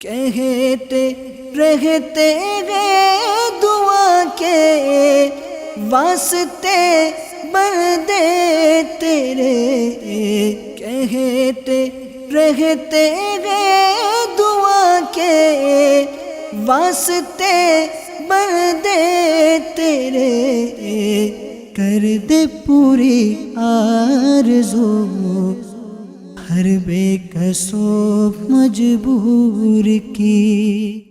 کہتے رہتے گئے دعا کے واسطے بندے تیرے، کہتے رہتے گئے دعا کے واسطے بندے تیرے، کر دے پوری آرزو ہر بے کسو مجبور کی۔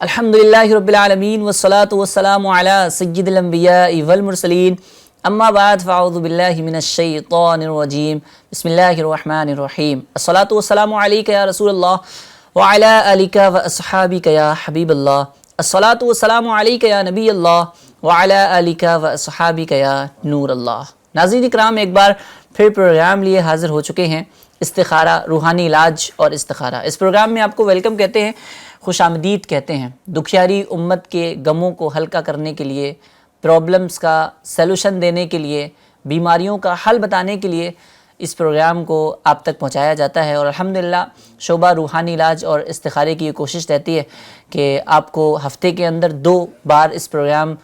الحمدللہ رب العالمین والصلاة والسلام علی سید الانبیاء والمرسلین، اما بعد فاعوذ باللہ من الشیطان الرجیم، بسم اللہ الرحمن الرحیم۔ الصلاة والسلام علیک یا رسول اللہ وعلی آلک واصحابک یا حبیب اللہ، الصلاة والسلام علیک یا نبی اللہ وعلی آلک واصحابک یا نور اللہ۔ ناظرین اکرام، ایک بار پھر پروگرام لیے حاضر ہو چکے ہیں، استخارہ، روحانی علاج اور استخارہ۔ اس پروگرام میں آپ کو ویلکم کہتے ہیں، خوش آمدید کہتے ہیں۔ دکھیاری امت کے غموں کو ہلکا کرنے کے لیے، پرابلمز کا سلوشن دینے کے لیے، بیماریوں کا حل بتانے کے لیے اس پروگرام کو آپ تک پہنچایا جاتا ہے، اور الحمدللہ شعبہ روحانی علاج اور استخارے کی یہ کوشش رہتی ہے کہ آپ کو ہفتے کے اندر 2 بار اس پروگرام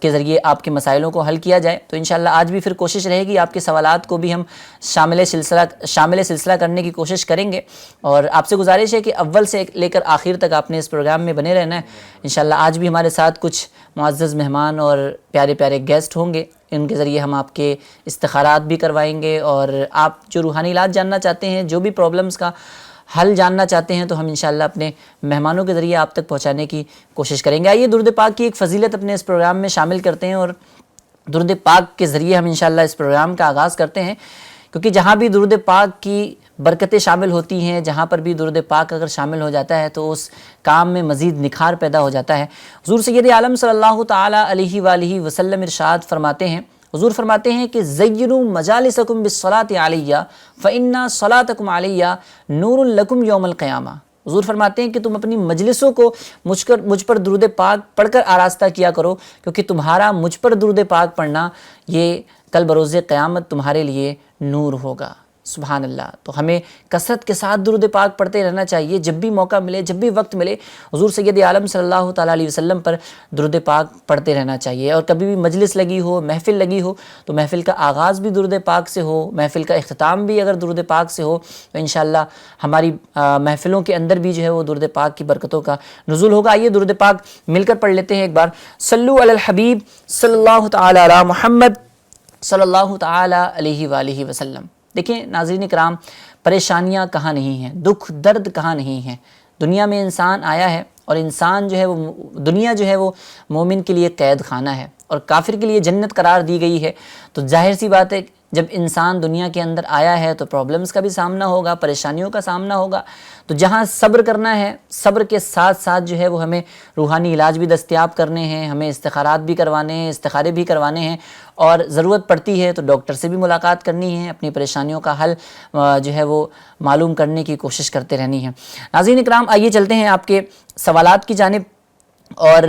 کے ذریعے آپ کے مسائلوں کو حل کیا جائے۔ تو انشاءاللہ آج بھی پھر کوشش رہے گی، آپ کے سوالات کو بھی ہم شامل سلسلہ کرنے کی کوشش کریں گے، اور آپ سے گزارش ہے کہ اول سے لے کر آخر تک آپ نے اس پروگرام میں بنے رہنا ہے۔ انشاءاللہ آج بھی ہمارے ساتھ کچھ معزز مہمان اور پیارے پیارے گیسٹ ہوں گے، ان کے ذریعے ہم آپ کے استخارات بھی کروائیں گے، اور آپ جو روحانی علاج جاننا چاہتے ہیں، جو بھی پرابلمز کا حل جاننا چاہتے ہیں، تو ہم انشاءاللہ اپنے مہمانوں کے ذریعے آپ تک پہنچانے کی کوشش کریں گے۔ آئیے درود پاک کی ایک فضیلت اپنے اس پروگرام میں شامل کرتے ہیں، اور درود پاک کے ذریعے ہم انشاءاللہ اس پروگرام کا آغاز کرتے ہیں، کیونکہ جہاں بھی درود پاک کی برکتیں شامل ہوتی ہیں، جہاں پر بھی درود پاک اگر شامل ہو جاتا ہے تو اس کام میں مزید نکھار پیدا ہو جاتا ہے۔ حضور سید عالم صلی اللہ تعالی علیہ وآلہ وسلم ارشاد فرماتے ہیں، حضور فرماتے ہیں کہ زینوا مجالسکم بالصلاۃ علیہ فإن صلاتکم علیہ نور لکم یوم القیامہ۔ حضور فرماتے ہیں کہ تم اپنی مجلسوں کو مجھ پر درود پاک پڑھ کر آراستہ کیا کرو، کیونکہ تمہارا مجھ پر درود پاک پڑھنا یہ کل بروز قیامت تمہارے لیے نور ہوگا۔ سبحان اللہ۔ تو ہمیں کثرت کے ساتھ درود پاک پڑھتے رہنا چاہیے، جب بھی موقع ملے، جب بھی وقت ملے حضور سید عالم صلی اللہ تعالیٰ علیہ وسلم پر درود پاک پڑھتے رہنا چاہیے۔ اور کبھی بھی مجلس لگی ہو، محفل لگی ہو، تو محفل کا آغاز بھی درود پاک سے ہو، محفل کا اختتام بھی اگر درود پاک سے ہو، تو انشاءاللہ ہماری محفلوں کے اندر بھی جو ہے وہ درود پاک کی برکتوں کا نزول ہوگا۔ آئیے درود پاک مل کر پڑھ لیتے ہیں ایک بار۔ صلو علی الحبیب صلی اللہ تعالی علی محمد صلی اللہ تعالی علیہ وآلہ وسلم۔ دیکھیں ناظرین اکرام، پریشانیاں کہاں نہیں ہیں، دکھ درد کہاں نہیں ہیں۔ دنیا میں انسان آیا ہے، اور انسان جو ہے وہ دنیا جو ہے وہ مومن کے لیے قید خانہ ہے، اور کافر کے لیے جنت قرار دی گئی ہے۔ تو ظاہر سی بات ہے، جب انسان دنیا کے اندر آیا ہے تو پرابلمز کا بھی سامنا ہوگا، پریشانیوں کا سامنا ہوگا۔ تو جہاں صبر کرنا ہے، صبر کے ساتھ ساتھ جو ہے وہ ہمیں روحانی علاج بھی دستیاب کرنے ہیں، ہمیں استخارات بھی کروانے ہیں، استخارے بھی کروانے ہیں، اور ضرورت پڑتی ہے تو ڈاکٹر سے بھی ملاقات کرنی ہے، اپنی پریشانیوں کا حل جو ہے وہ معلوم کرنے کی کوشش کرتے رہنی ہے۔ ناظرین اکرام، آئیے چلتے ہیں آپ کے سوالات کی جانب، اور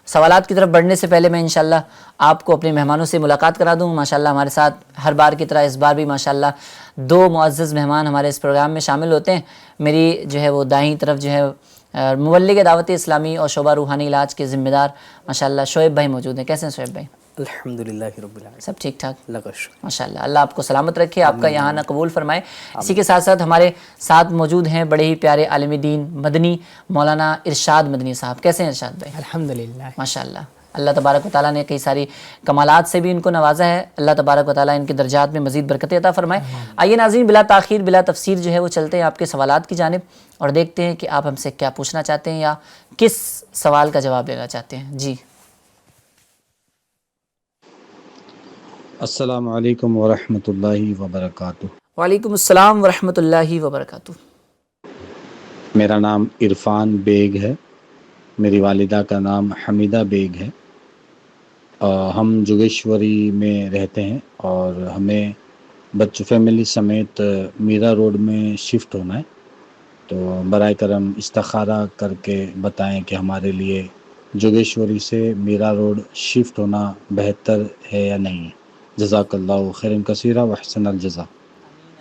سوالات کی طرف بڑھنے سے پہلے میں انشاءاللہ آپ کو اپنے مہمانوں سے ملاقات کرا دوں۔ ماشاءاللہ ہمارے ساتھ ہر بار کی طرح اس بار بھی ماشاءاللہ 2 معزز مہمان ہمارے اس پروگرام میں شامل ہوتے ہیں۔ میری جو ہے وہ دائیں طرف جو ہے مبلغ دعوت اسلامی اور شعبہ روحانی علاج کے ذمہ دار ماشاءاللہ شعیب بھائی موجود ہیں۔ کیسے ہیں شعیب بھائی؟ الحمدللہ رب العالمین، سب ٹھیک ٹھاک؟ اللہ کا شکر۔ ماشاءاللہ، اللہ آپ کو سلامت رکھے، آپ کا یہاں آنا قبول فرمائے۔ اسی کے ساتھ ساتھ ہمارے ساتھ موجود ہیں بڑے ہی پیارے عالم دین مدنی مولانا ارشاد مدنی صاحب۔ کیسے ہیں ارشاد بھائی؟ الحمدللہ، ماشاءاللہ، اللہ تبارک و تعالیٰ نے کئی ساری کمالات سے بھی ان کو نوازا ہے۔ اللہ تبارک و تعالیٰ ان کے درجات میں مزید برکتیں عطا فرمائے۔ آئیے ناظرین، بلا تاخیر بلا تفسیر جو ہے وہ چلتے ہیں آپ کے سوالات کی جانب، اور دیکھتے ہیں کہ آپ ہم سے کیا پوچھنا چاہتے ہیں یا کس سوال کا جواب لینا چاہتے ہیں۔ جی السلام علیکم ورحمۃ اللہ وبرکاتہ۔ وعلیکم السلام ورحمۃ اللہ وبرکاتہ۔ میرا نام عرفان بیگ ہے، میری والدہ کا نام حمیدہ بیگ ہے۔ ہم جوگیشوری میں رہتے ہیں، اور ہمیں بچوں فیملی سمیت میرا روڈ میں شفٹ ہونا ہے۔ تو برائے کرم استخارہ کر کے بتائیں کہ ہمارے لیے جوگیشوری سے میرا روڈ شفٹ ہونا بہتر ہے یا نہیں۔ جزاک اللہ خیرا کثیرا واحسن الجزا۔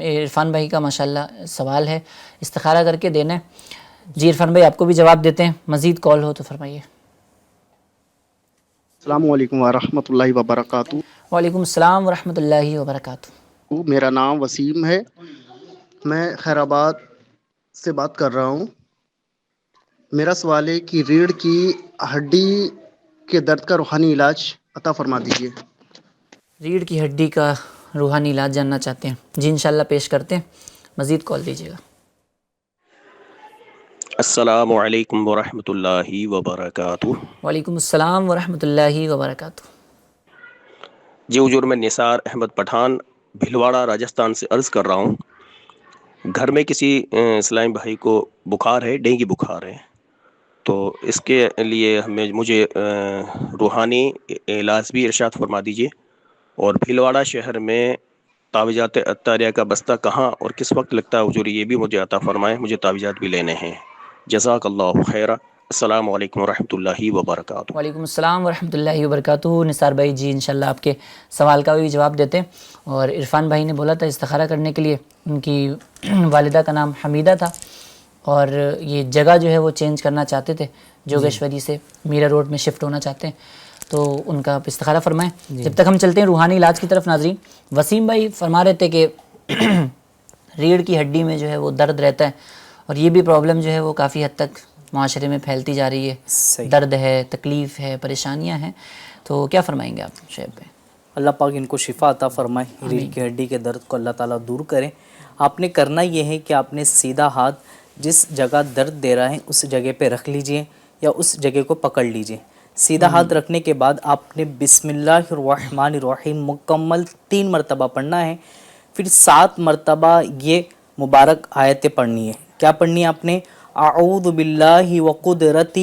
عرفان بھائی کا ماشاءاللہ سوال ہے، استخارہ کر کے دینا ہے۔ جی عرفان بھائی آپ کو بھی جواب دیتے ہیں، مزید کال ہو تو فرمائیے۔ السلام علیکم ورحمۃ اللہ وبرکاتہ۔ وعلیکم السلام ورحمۃ اللہ وبرکاتہ۔ میرا نام وسیم ہے، میں خیر آباد سے بات کر رہا ہوں۔ میرا سوال ہے کہ ریڑھ کی ہڈی کے درد کا روحانی علاج عطا فرما دیجیے۔ ریڑھ کی ہڈی کا روحانی علاج جاننا چاہتے ہیں؟ جی انشاءاللہ پیش کرتے ہیں، مزید کال دیجیے گا۔ السلام علیکم ورحمۃ اللہ وبرکاتہ۔ وعلیکم السلام ورحمۃ اللہ وبرکاتہ۔ جی حضور، میں نثار احمد پٹھان بھلواڑہ راجستھان سے عرض کر رہا ہوں۔ گھر میں کسی اسلامی بھائی کو بخار ہے، ڈینگی بخار ہے، تو اس کے لیے مجھے روحانی علاج بھی ارشاد فرما دیجیے، اور بھلواڑہ شہر میں تعویذات عطاریہ کا بستہ کہاں اور کس وقت لگتا ہے حضور، یہ بھی مجھے عطا فرمائیں، مجھے تعویذات بھی لینے ہیں۔ جزاک اللہ خیرہ۔ السلام علیکم ورحمۃ اللہ وبرکاتہ۔ وعلیکم السلام ورحمۃ اللہ وبرکاتہ۔ نثار بھائی جی انشاءاللہ آپ کے سوال کا بھی جواب دیتے ہیں۔ اور عرفان بھائی نے بولا تھا استخارہ کرنے کے لیے، ان کی والدہ کا نام حمیدہ تھا، اور یہ جگہ جو ہے وہ چینج کرنا چاہتے تھے، جوگیشوری سے میرا روڈ میں شفٹ ہونا چاہتے ہیں، تو ان کا آپ استخارہ فرمائیں۔ جب تک ہم چلتے ہیں روحانی علاج کی طرف ناظرین، وسیم بھائی فرما رہے تھے کہ ریڑھ کی ہڈی میں جو ہے وہ درد رہتا ہے، اور یہ بھی پرابلم جو ہے وہ کافی حد تک معاشرے میں پھیلتی جا رہی ہے، درد ہے، تکلیف ہے، پریشانیاں ہیں، تو کیا فرمائیں گے آپ شعیب بھائی؟ اللہ پاک ان کو شفا عطا فرمائے، ریڑھ کی ہڈی کے درد کو اللہ تعالیٰ دور کرے۔ آپ نے کرنا یہ ہے کہ آپ نے سیدھا ہاتھ جس جگہ درد دے رہا ہے اس جگہ پہ رکھ لیجئے، یا اس جگہ کو پکڑ لیجئے۔ سیدھا ہاتھ رکھنے کے بعد آپ نے بسم اللہ الرحمن الرحیم مکمل 3 مرتبہ پڑھنا ہے، پھر 7 مرتبہ یہ مبارک آیتیں پڑھنی ہے۔ کیا پڑھنی ہے آپ نے؟ اعوذ باللہ وقدرتہ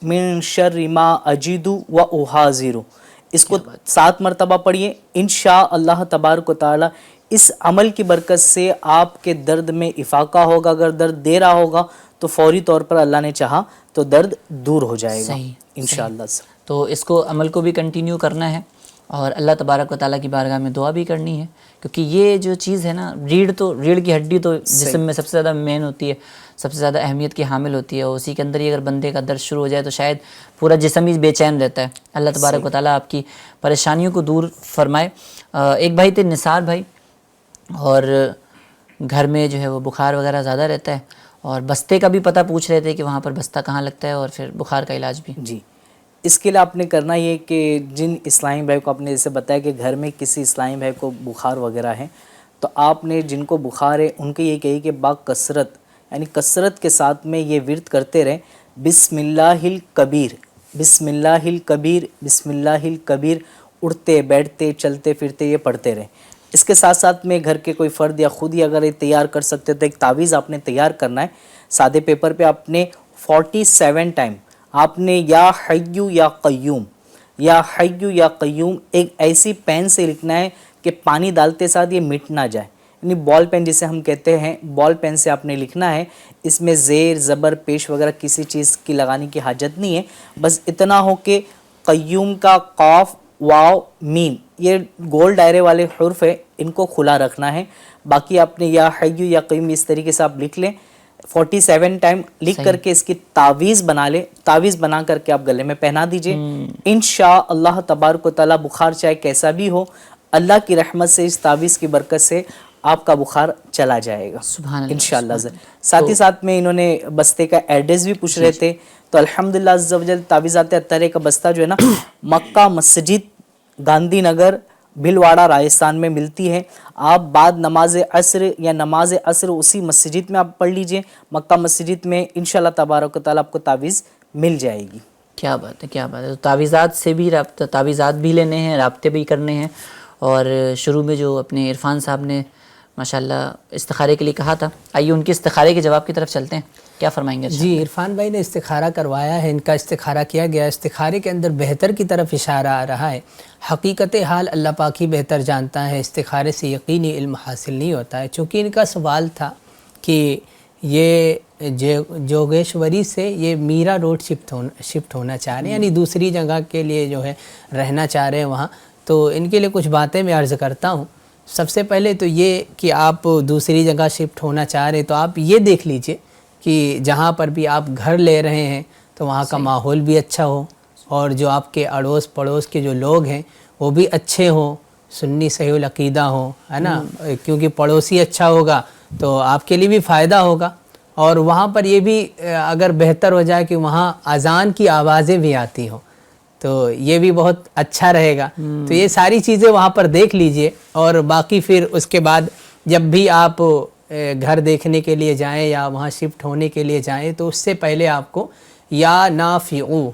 من شر ما اجد واحاذر۔ اس کو 7 مرتبہ پڑھیے، انشاءاللہ تبارک و تعالی اس عمل کی برکت سے آپ کے درد میں افاقہ ہوگا۔ اگر درد دے رہا ہوگا تو فوری طور پر اللہ نے چاہا تو درد دور ہو جائے گا انشاءاللہ سے۔ تو اس کو عمل کو بھی کنٹینیو کرنا ہے، اور اللہ تبارک و تعالیٰ کی بارگاہ میں دعا بھی کرنی ہے، کیونکہ یہ جو چیز ہے نا، ریڑھ کی ہڈی تو جسم میں سب سے زیادہ مین ہوتی ہے، سب سے زیادہ اہمیت کی حامل ہوتی ہے، اور اسی کے اندر ہی اگر بندے کا درد شروع ہو جائے تو شاید پورا جسم ہی بے چین رہتا ہے۔ اللہ تبارک و تعالیٰ آپ کی پریشانیوں کو دور فرمائے۔ ایک بھائی تھے نثار بھائی، اور گھر میں جو ہے وہ بخار وغیرہ زیادہ رہتا ہے، اور بستے کا بھی پتہ پوچھ رہے تھے کہ وہاں پر بستہ کہاں لگتا ہے، اور پھر بخار کا علاج بھی۔ جی اس کے لیے آپ نے کرنا یہ کہ جن اسلامی بھائی کو آپ نے جیسے بتایا کہ گھر میں کسی اسلامی بھائی کو بخار وغیرہ ہے، تو آپ نے جن کو بخار ہے ان کو یہ کہیے کہ با کثرت، یعنی کثرت کے ساتھ میں یہ ورد کرتے رہیں، بسم اللہ الکبیر، بسم اللہ الکبیر، بسم اللہ الکبیر، اٹھتے بیٹھتے چلتے پھرتے یہ پڑھتے رہیں۔ اس کے ساتھ ساتھ میں گھر کے کوئی فرد یا خود ہی اگر یہ تیار کر سکتے تو ایک تعویذ آپ نے تیار کرنا ہے۔ سادے پیپر پہ آپ نے 47 ٹائم آپ نے یا حیو یا قیوم، یا حیو یا قیوم ایک ایسی پین سے لکھنا ہے کہ پانی ڈالتے ساتھ یہ مٹ نہ جائے، یعنی بال پین جسے ہم کہتے ہیں، بال پین سے آپ نے لکھنا ہے۔ اس میں زیر زبر پیش وغیرہ کسی چیز کی لگانے کی حاجت نہیں ہے، بس اتنا ہو کہ قیوم کا قاف واو میم یہ گول دائرے والے حرف ہے، ان کو کھلا رکھنا ہے۔ باقی آپ نے یا حیو یا قیوم اس طریقے سے آپ لکھ لیں، 47 ٹائم لکھ کر کے اس کی تعویذ بنا لیں، تعویذ بنا کر کے آپ گلے میں پہنا دیجئے۔ انشاءاللہ تبارک و تعالی بخار چاہے کیسا بھی ہو، اللہ کی رحمت سے اس تعویذ کی برکت سے آپ کا بخار چلا جائے گا انشاءاللہ۔ ساتھ ہی ساتھ میں انہوں نے بستے کا ایڈریس بھی پوچھ رہے تھے، تو الحمدللہ عز و جل تعویذات عطاریہ کا بستہ جو ہے نا مکہ مسجد گاندھی نگر بھلواڑہ راجستھان میں ملتی ہے۔ آپ بعد نماز عصر یا نماز عصر اسی مسجد میں آپ پڑھ لیجئے، مکہ مسجد میں انشاءاللہ تبارک و تعالی آپ کو تعویذ مل جائے گی۔ کیا بات ہے، کیا بات ہے۔ تو تعویذات سے بھی تعویذات بھی لینے ہیں، رابطے بھی کرنے ہیں، اور شروع میں جو اپنے عرفان صاحب نے ماشاءاللہ استخارے کے لیے کہا تھا، آئیے ان کے استخارے کے جواب کی طرف چلتے ہیں، کیا فرمائیں گے؟ جی عرفان بھائی نے استخارہ کروایا ہے، ان کا استخارہ کیا گیا، استخارے کے اندر بہتر کی طرف اشارہ آ رہا ہے۔ حقیقت حال اللہ پاک ہی بہتر جانتا ہے، استخارے سے یقینی علم حاصل نہیں ہوتا ہے۔ چونکہ ان کا سوال تھا کہ یہ جوگیشوری سے یہ میرا روڈ شفٹ ہونا چاہ رہے ہیں، یعنی دوسری جگہ کے لیے جو ہے رہنا چاہ رہے ہیں وہاں، تو ان کے لیے کچھ باتیں میں عرض کرتا ہوں۔ سب سے پہلے تو یہ کہ آپ دوسری جگہ شفٹ ہونا چاہ رہے ہیں تو آپ یہ دیکھ لیجئے کہ جہاں پر بھی آپ گھر لے رہے ہیں تو وہاں کا ماحول بھی اچھا ہو، اور جو آپ کے اڑوس پڑوس کے جو لوگ ہیں وہ بھی اچھے ہوں، سنی صحیح العقیدہ ہوں، ہے نا، کیونکہ پڑوسی اچھا ہوگا تو آپ کے لیے بھی فائدہ ہوگا۔ اور وہاں پر یہ بھی اگر بہتر ہو جائے کہ وہاں اذان کی آوازیں بھی آتی ہوں تو یہ بھی بہت اچھا رہے گا۔ تو یہ ساری چیزیں وہاں پر دیکھ لیجئے، اور باقی پھر اس کے بعد جب بھی آپ گھر دیکھنے کے لیے جائیں یا وہاں شفٹ ہونے کے لیے جائیں تو اس سے پہلے آپ کو یا نافعو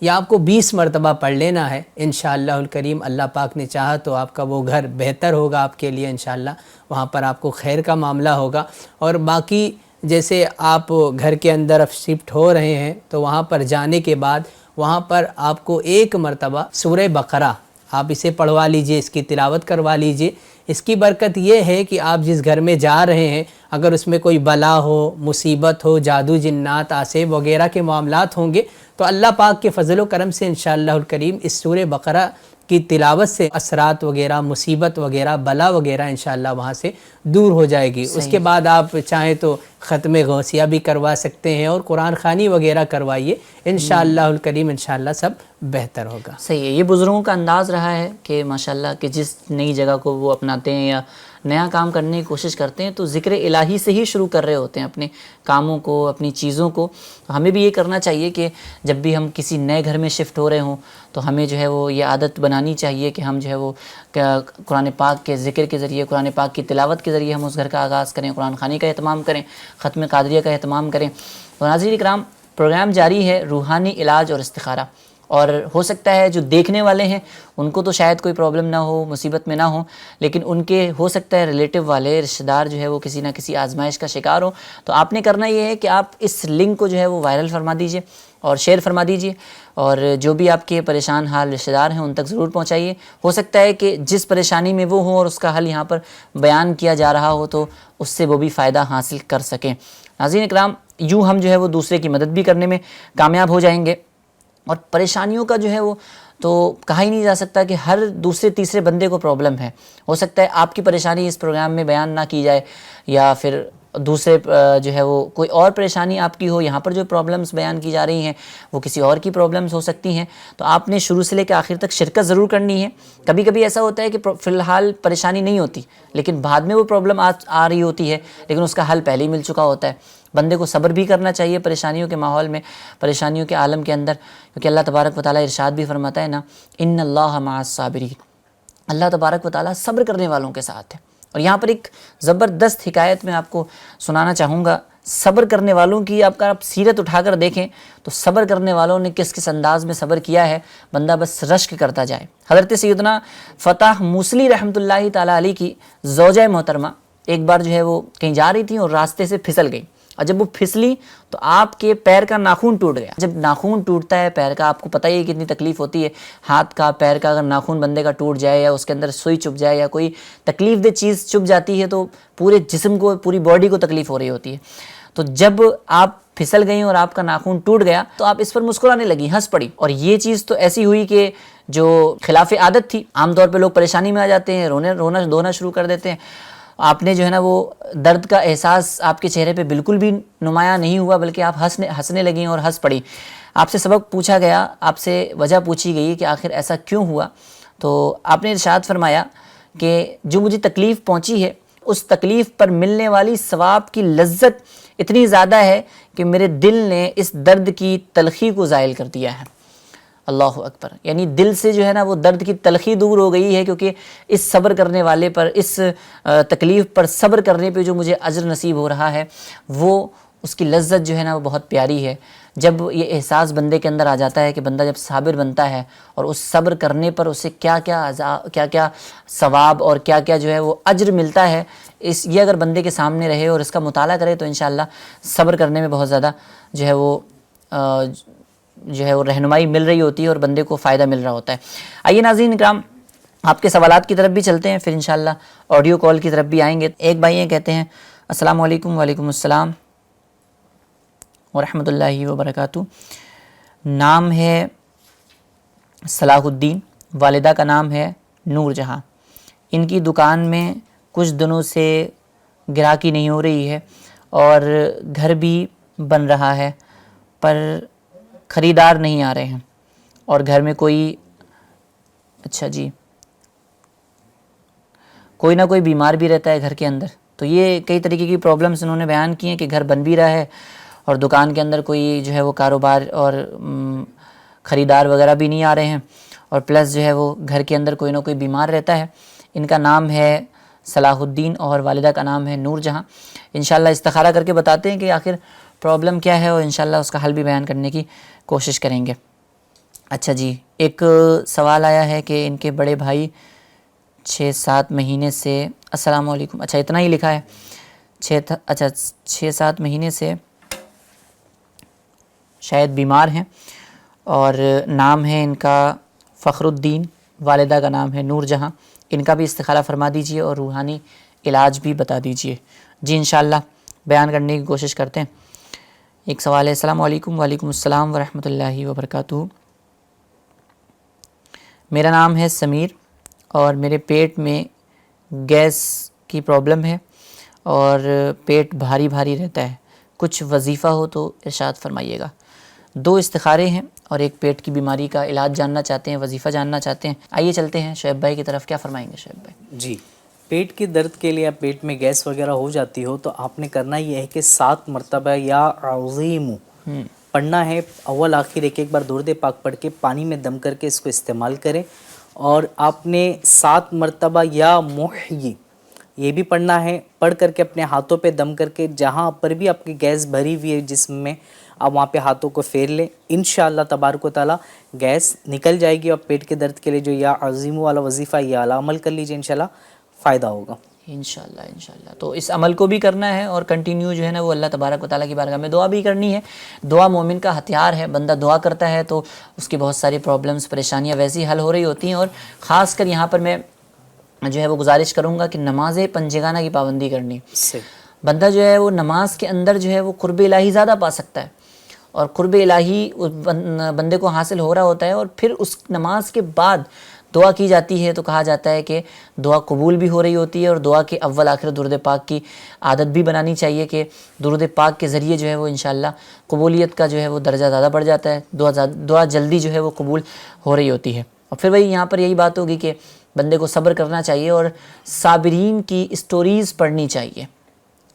یا آپ کو 20 مرتبہ پڑھ لینا ہے انشاءاللہ الکریم۔ اللہ پاک نے چاہا تو آپ کا وہ گھر بہتر ہوگا آپ کے لیے انشاءاللہ، وہاں پر آپ کو خیر کا معاملہ ہوگا۔ اور باقی جیسے آپ گھر کے اندر اب شفٹ ہو رہے ہیں تو وہاں پر جانے کے بعد وہاں پر آپ کو 1 مرتبہ سورہ بقرہ آپ اسے پڑھوا لیجئے، اس کی تلاوت کروا لیجئے۔ اس کی برکت یہ ہے کہ آپ جس گھر میں جا رہے ہیں اگر اس میں کوئی بلا ہو، مصیبت ہو، جادو جنات آسیب وغیرہ کے معاملات ہوں گے تو اللہ پاک کے فضل و کرم سے انشاءاللہ الکریم اس سورہ بقرہ کی تلاوت سے اثرات وغیرہ، مصیبت وغیرہ، بلا وغیرہ انشاءاللہ وہاں سے دور ہو جائے گی۔ اس کے بعد آپ چاہیں تو ختم غوثیہ بھی کروا سکتے ہیں اور قرآن خوانی وغیرہ کروائیے، انشاءاللہ الکریم انشاءاللہ سب بہتر ہوگا۔ صحیح ہے، یہ بزرگوں کا انداز رہا ہے کہ ماشاءاللہ کہ جس نئی جگہ کو وہ اپناتے ہیں یا نیا کام کرنے کی کوشش کرتے ہیں تو ذکر الہی سے ہی شروع کر رہے ہوتے ہیں اپنے کاموں کو، اپنی چیزوں کو۔ ہمیں بھی یہ کرنا چاہیے کہ جب بھی ہم کسی نئے گھر میں شفٹ ہو رہے ہوں تو ہمیں جو ہے وہ یہ عادت بنانی چاہیے کہ ہم جو ہے وہ قرآن پاک کے ذکر کے ذریعے، قرآن پاک کی تلاوت کے ذریعے ہم اس گھر کا آغاز کریں، قرآن خوانی کا اہتمام کریں، ختم قادریہ کا اہتمام کریں۔ تو ناظرین کرام، پروگرام جاری ہے روحانی علاج اور استخارہ، اور ہو سکتا ہے جو دیکھنے والے ہیں ان کو تو شاید کوئی پرابلم نہ ہو، مصیبت میں نہ ہو، لیکن ان کے ہو سکتا ہے ریلیٹیو والے، رشتہ دار جو ہے وہ کسی نہ کسی آزمائش کا شکار ہو۔ تو آپ نے کرنا یہ ہے کہ آپ اس لنک کو جو ہے وہ وائرل فرما دیجئے اور شیئر فرما دیجئے، اور جو بھی آپ کے پریشان حال رشتہ دار ہیں ان تک ضرور پہنچائیے۔ ہو سکتا ہے کہ جس پریشانی میں وہ ہوں اور اس کا حل یہاں پر بیان کیا جا رہا ہو تو اس سے وہ بھی فائدہ حاصل کر سکیں۔ ناظرین اکرام، یوں ہم جو ہے وہ دوسرے کی مدد بھی کرنے میں کامیاب ہو جائیں گے، اور پریشانیوں کا جو ہے وہ تو کہا ہی نہیں جا سکتا کہ ہر دوسرے تیسرے بندے کو پرابلم ہے۔ ہو سکتا ہے آپ کی پریشانی اس پروگرام میں بیان نہ کی جائے، یا پھر دوسرے جو ہے وہ کوئی اور پریشانی آپ کی ہو، یہاں پر جو پرابلمز بیان کی جا رہی ہیں وہ کسی اور کی پرابلمز ہو سکتی ہیں۔ تو آپ نے شروع سے لے کے آخر تک شرکت ضرور کرنی ہے۔ کبھی کبھی ایسا ہوتا ہے کہ فی الحال پریشانی نہیں ہوتی لیکن بعد میں وہ پرابلم آ رہی ہوتی ہے، لیکن اس کا حل پہلے ہی مل چکا ہوتا ہے۔ بندے کو صبر بھی کرنا چاہیے پریشانیوں کے ماحول میں، پریشانیوں کے عالم کے اندر، کیونکہ اللہ تبارک و تعالیٰ ارشاد بھی فرماتا ہے نا، ان اللہ مع الصابرین، اللہ تبارک و تعالیٰ صبر کرنے والوں کے ساتھ ہے۔ اور یہاں پر ایک زبردست حکایت میں آپ کو سنانا چاہوں گا، صبر کرنے والوں کی آپ سیرت اٹھا کر دیکھیں تو صبر کرنے والوں نے کس کس انداز میں صبر کیا ہے، بندہ بس رشک کرتا جائے۔ حضرت سیدنا فتح موصلی رحمۃ اللہ تعالیٰ علیہ کی زوجہ محترمہ ایک بار جو ہے وہ کہیں جا رہی تھیں اور راستے سے پھسل گئی، اور جب وہ پھسلی تو آپ کے پیر کا ناخون ٹوٹ گیا۔ جب ناخون ٹوٹتا ہے پیر کا، آپ کو پتہ ہی ہے کتنی تکلیف ہوتی ہے، ہاتھ کا، پیر کا اگر ناخون بندے کا ٹوٹ جائے یا اس کے اندر سوئی چبھ جائے یا کوئی تکلیف دہ چیز چبھ جاتی ہے تو پورے جسم کو، پوری باڈی کو تکلیف ہو رہی ہوتی ہے۔ تو جب آپ پھسل گئیں اور آپ کا ناخون ٹوٹ گیا تو آپ اس پر مسکرانے لگی، ہنس پڑی، اور یہ چیز تو ایسی ہوئی کہ جو خلاف عادت تھی۔ عام طور پہ لوگ پریشانی میں آ جاتے ہیں، رونا دھونا شروع کر دیتے ہیں۔ آپ نے جو ہے نا وہ درد کا احساس آپ کے چہرے پہ بالکل بھی نمایاں نہیں ہوا، بلکہ آپ ہنسنے لگیں اور ہنس پڑی۔ آپ سے سبق پوچھا گیا، آپ سے وجہ پوچھی گئی کہ آخر ایسا کیوں ہوا، تو آپ نے ارشاد فرمایا کہ جو مجھے تکلیف پہنچی ہے اس تکلیف پر ملنے والی ثواب کی لذت اتنی زیادہ ہے کہ میرے دل نے اس درد کی تلخی کو زائل کر دیا ہے۔ اللہ اکبر، یعنی دل سے جو ہے نا وہ درد کی تلخی دور ہو گئی ہے، کیونکہ اس صبر کرنے والے پر، اس تکلیف پر صبر کرنے پہ جو مجھے اجر نصیب ہو رہا ہے وہ اس کی لذت جو ہے نا وہ بہت پیاری ہے۔ جب یہ احساس بندے کے اندر آ جاتا ہے کہ بندہ جب صابر بنتا ہے اور اس صبر کرنے پر اسے کیا کیا ثواب اور کیا کیا جو ہے وہ اجر ملتا ہے، یہ اگر بندے کے سامنے رہے اور اس کا مطالعہ کرے تو انشاءاللہ صبر کرنے میں بہت زیادہ جو ہے وہ رہنمائی مل رہی ہوتی ہے اور بندے کو فائدہ مل رہا ہوتا ہے۔ آئیے ناظرین اکرام، آپ کے سوالات کی طرف بھی چلتے ہیں، پھر انشاءاللہ آڈیو کال کی طرف بھی آئیں گے۔ ایک بھائی یہ کہتے ہیں السلام علیکم۔ وعلیکم السلام ورحمۃ اللہ وبرکاتہ۔ نام ہے صلاح الدین، والدہ کا نام ہے نور جہاں۔ ان کی دکان میں کچھ دنوں سے گراکی نہیں ہو رہی ہے اور گھر بھی بن رہا ہے پر خریدار نہیں آ رہے ہیں اور گھر میں کوئی کوئی نہ کوئی بیمار بھی رہتا ہے گھر کے اندر. تو یہ کئی طریقے کی پرابلمس انہوں نے بیان کی ہیں کہ گھر بن بھی رہا ہے اور دکان کے اندر کوئی جو ہے وہ کاروبار اور خریدار وغیرہ بھی نہیں آ رہے ہیں اور پلس جو ہے وہ گھر کے اندر کوئی نہ کوئی بیمار رہتا ہے. ان کا نام ہے صلاح الدین اور والدہ کا نام ہے نور جہاں. انشاءاللہ استخارہ کر کے بتاتے ہیں کہ آخر پرابلم کیا ہے اور انشاءاللہ اس کا حل بھی بیان کرنے کی کوشش کریں گے. اچھا جی، ایک سوال آیا ہے کہ ان کے بڑے بھائی 6-7 مہینے سے السلام علیکم، اچھا اتنا ہی لکھا ہے 6-7 مہینے سے شاید بیمار ہیں اور نام ہے ان کا فخر الدین، والدہ کا نام ہے نور جہاں. ان کا بھی استخارہ فرما دیجئے اور روحانی علاج بھی بتا دیجئے. جی انشاءاللہ بیان کرنے کی کوشش کرتے ہیں. ایک سوال ہے السلام علیکم. وعلیکم السلام ورحمۃ اللہ وبرکاتہ. میرا نام ہے سمیر اور میرے پیٹ میں گیس کی پرابلم ہے اور پیٹ بھاری بھاری رہتا ہے. کچھ وظیفہ ہو تو ارشاد فرمائیے گا. 2 استخارے ہیں اور ایک پیٹ کی بیماری کا علاج جاننا چاہتے ہیں، وظیفہ جاننا چاہتے ہیں. آئیے چلتے ہیں شعیب بھائی کی طرف. کیا فرمائیں گے شعیب بھائی؟ جی، پیٹ کی درد کے لیے پیٹ میں گیس وغیرہ ہو جاتی ہو تو آپ نے کرنا یہ ہے کہ 7 مرتبہ یا عظیم پڑھنا ہے. اول آخر ایک بار درود پاک پڑھ کے پانی میں دم کر کے اس کو استعمال کریں اور آپ نے 7 مرتبہ یا محیی یہ بھی پڑھنا ہے. پڑھ کر کے اپنے ہاتھوں پہ دم کر کے جہاں پر بھی آپ کی گیس بھری ہوئی ہے جسم میں آپ وہاں پہ ہاتھوں کو پھیر لیں. انشاءاللہ تبارک و تعالی گیس نکل جائے گی اور پیٹ کے درد کے لیے جو یا عظیم والا وظیفہ یہ اعلیٰ عمل کر لیجئے، انشاءاللہ فائدہ ہوگا. انشاءاللہ. تو اس عمل کو بھی کرنا ہے اور کنٹینیو جو ہے نا وہ اللہ تبارک و تعالیٰ کی بارگاہ میں دعا بھی کرنی ہے. دعا مومن کا ہتھیار ہے. بندہ دعا کرتا ہے تو اس کی بہت ساری پرابلمس پریشانیاں ویسی حل ہو رہی ہوتی ہیں. اور خاص کر یہاں پر میں جو ہے وہ گزارش کروں گا کہ نماز پنجگانہ کی پابندی کرنی. بندہ جو ہے وہ نماز کے اندر جو ہے وہ قرب الہی زیادہ پا سکتا ہے اور قرب الہی بندے کو حاصل ہو رہا ہوتا ہے اور پھر اس نماز کے بعد دعا کی جاتی ہے تو کہا جاتا ہے کہ دعا قبول بھی ہو رہی ہوتی ہے. اور دعا کے اول آخر درود پاک کی عادت بھی بنانی چاہیے کہ درود پاک کے ذریعے جو ہے وہ انشاءاللہ قبولیت کا جو ہے وہ درجہ زیادہ بڑھ جاتا ہے. دعا جلدی جو ہے وہ قبول ہو رہی ہوتی ہے. اور پھر وہی یہاں پر یہی بات ہوگی کہ بندے کو صبر کرنا چاہیے اور صابرین کی اسٹوریز پڑھنی چاہیے.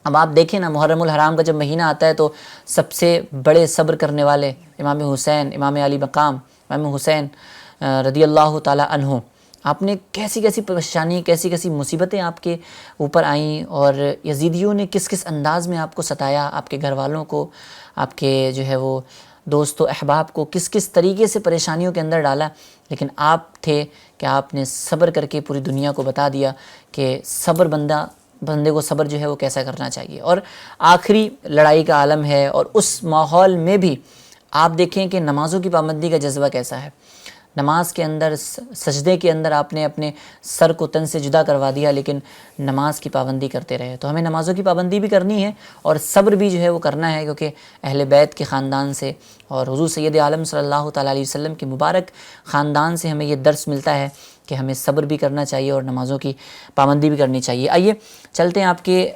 اب آپ دیکھیں نا محرم الحرام کا جب مہینہ آتا ہے تو سب سے بڑے صبر کرنے والے امام حسین، امام علی مقام، امام حسین رضی اللہ تعالی عنہ، آپ نے کیسی کیسی پریشانی، کیسی کیسی مصیبتیں آپ کے اوپر آئیں اور یزیدیوں نے کس کس انداز میں آپ کو ستایا، آپ کے گھر والوں کو، آپ کے جو ہے وہ دوست و احباب کو کس کس طریقے سے پریشانیوں کے اندر ڈالا. لیکن آپ تھے کہ آپ نے صبر کر کے پوری دنیا کو بتا دیا کہ بندے کو صبر جو ہے وہ کیسا کرنا چاہیے. اور آخری لڑائی کا عالم ہے اور اس ماحول میں بھی آپ دیکھیں کہ نمازوں کی پابندی کا جذبہ کیسا ہے. نماز کے اندر سجدے کے اندر آپ نے اپنے سر کو تن سے جدا کروا دیا لیکن نماز کی پابندی کرتے رہے. تو ہمیں نمازوں کی پابندی بھی کرنی ہے اور صبر بھی جو ہے وہ کرنا ہے کیونکہ اہل بیت کے خاندان سے اور حضور سید عالم صلی اللہ تعالیٰ علیہ وسلم کے مبارک خاندان سے ہمیں یہ درس ملتا ہے کہ ہمیں صبر بھی کرنا چاہیے اور نمازوں کی پابندی بھی کرنی چاہیے. آئیے چلتے ہیں آپ کے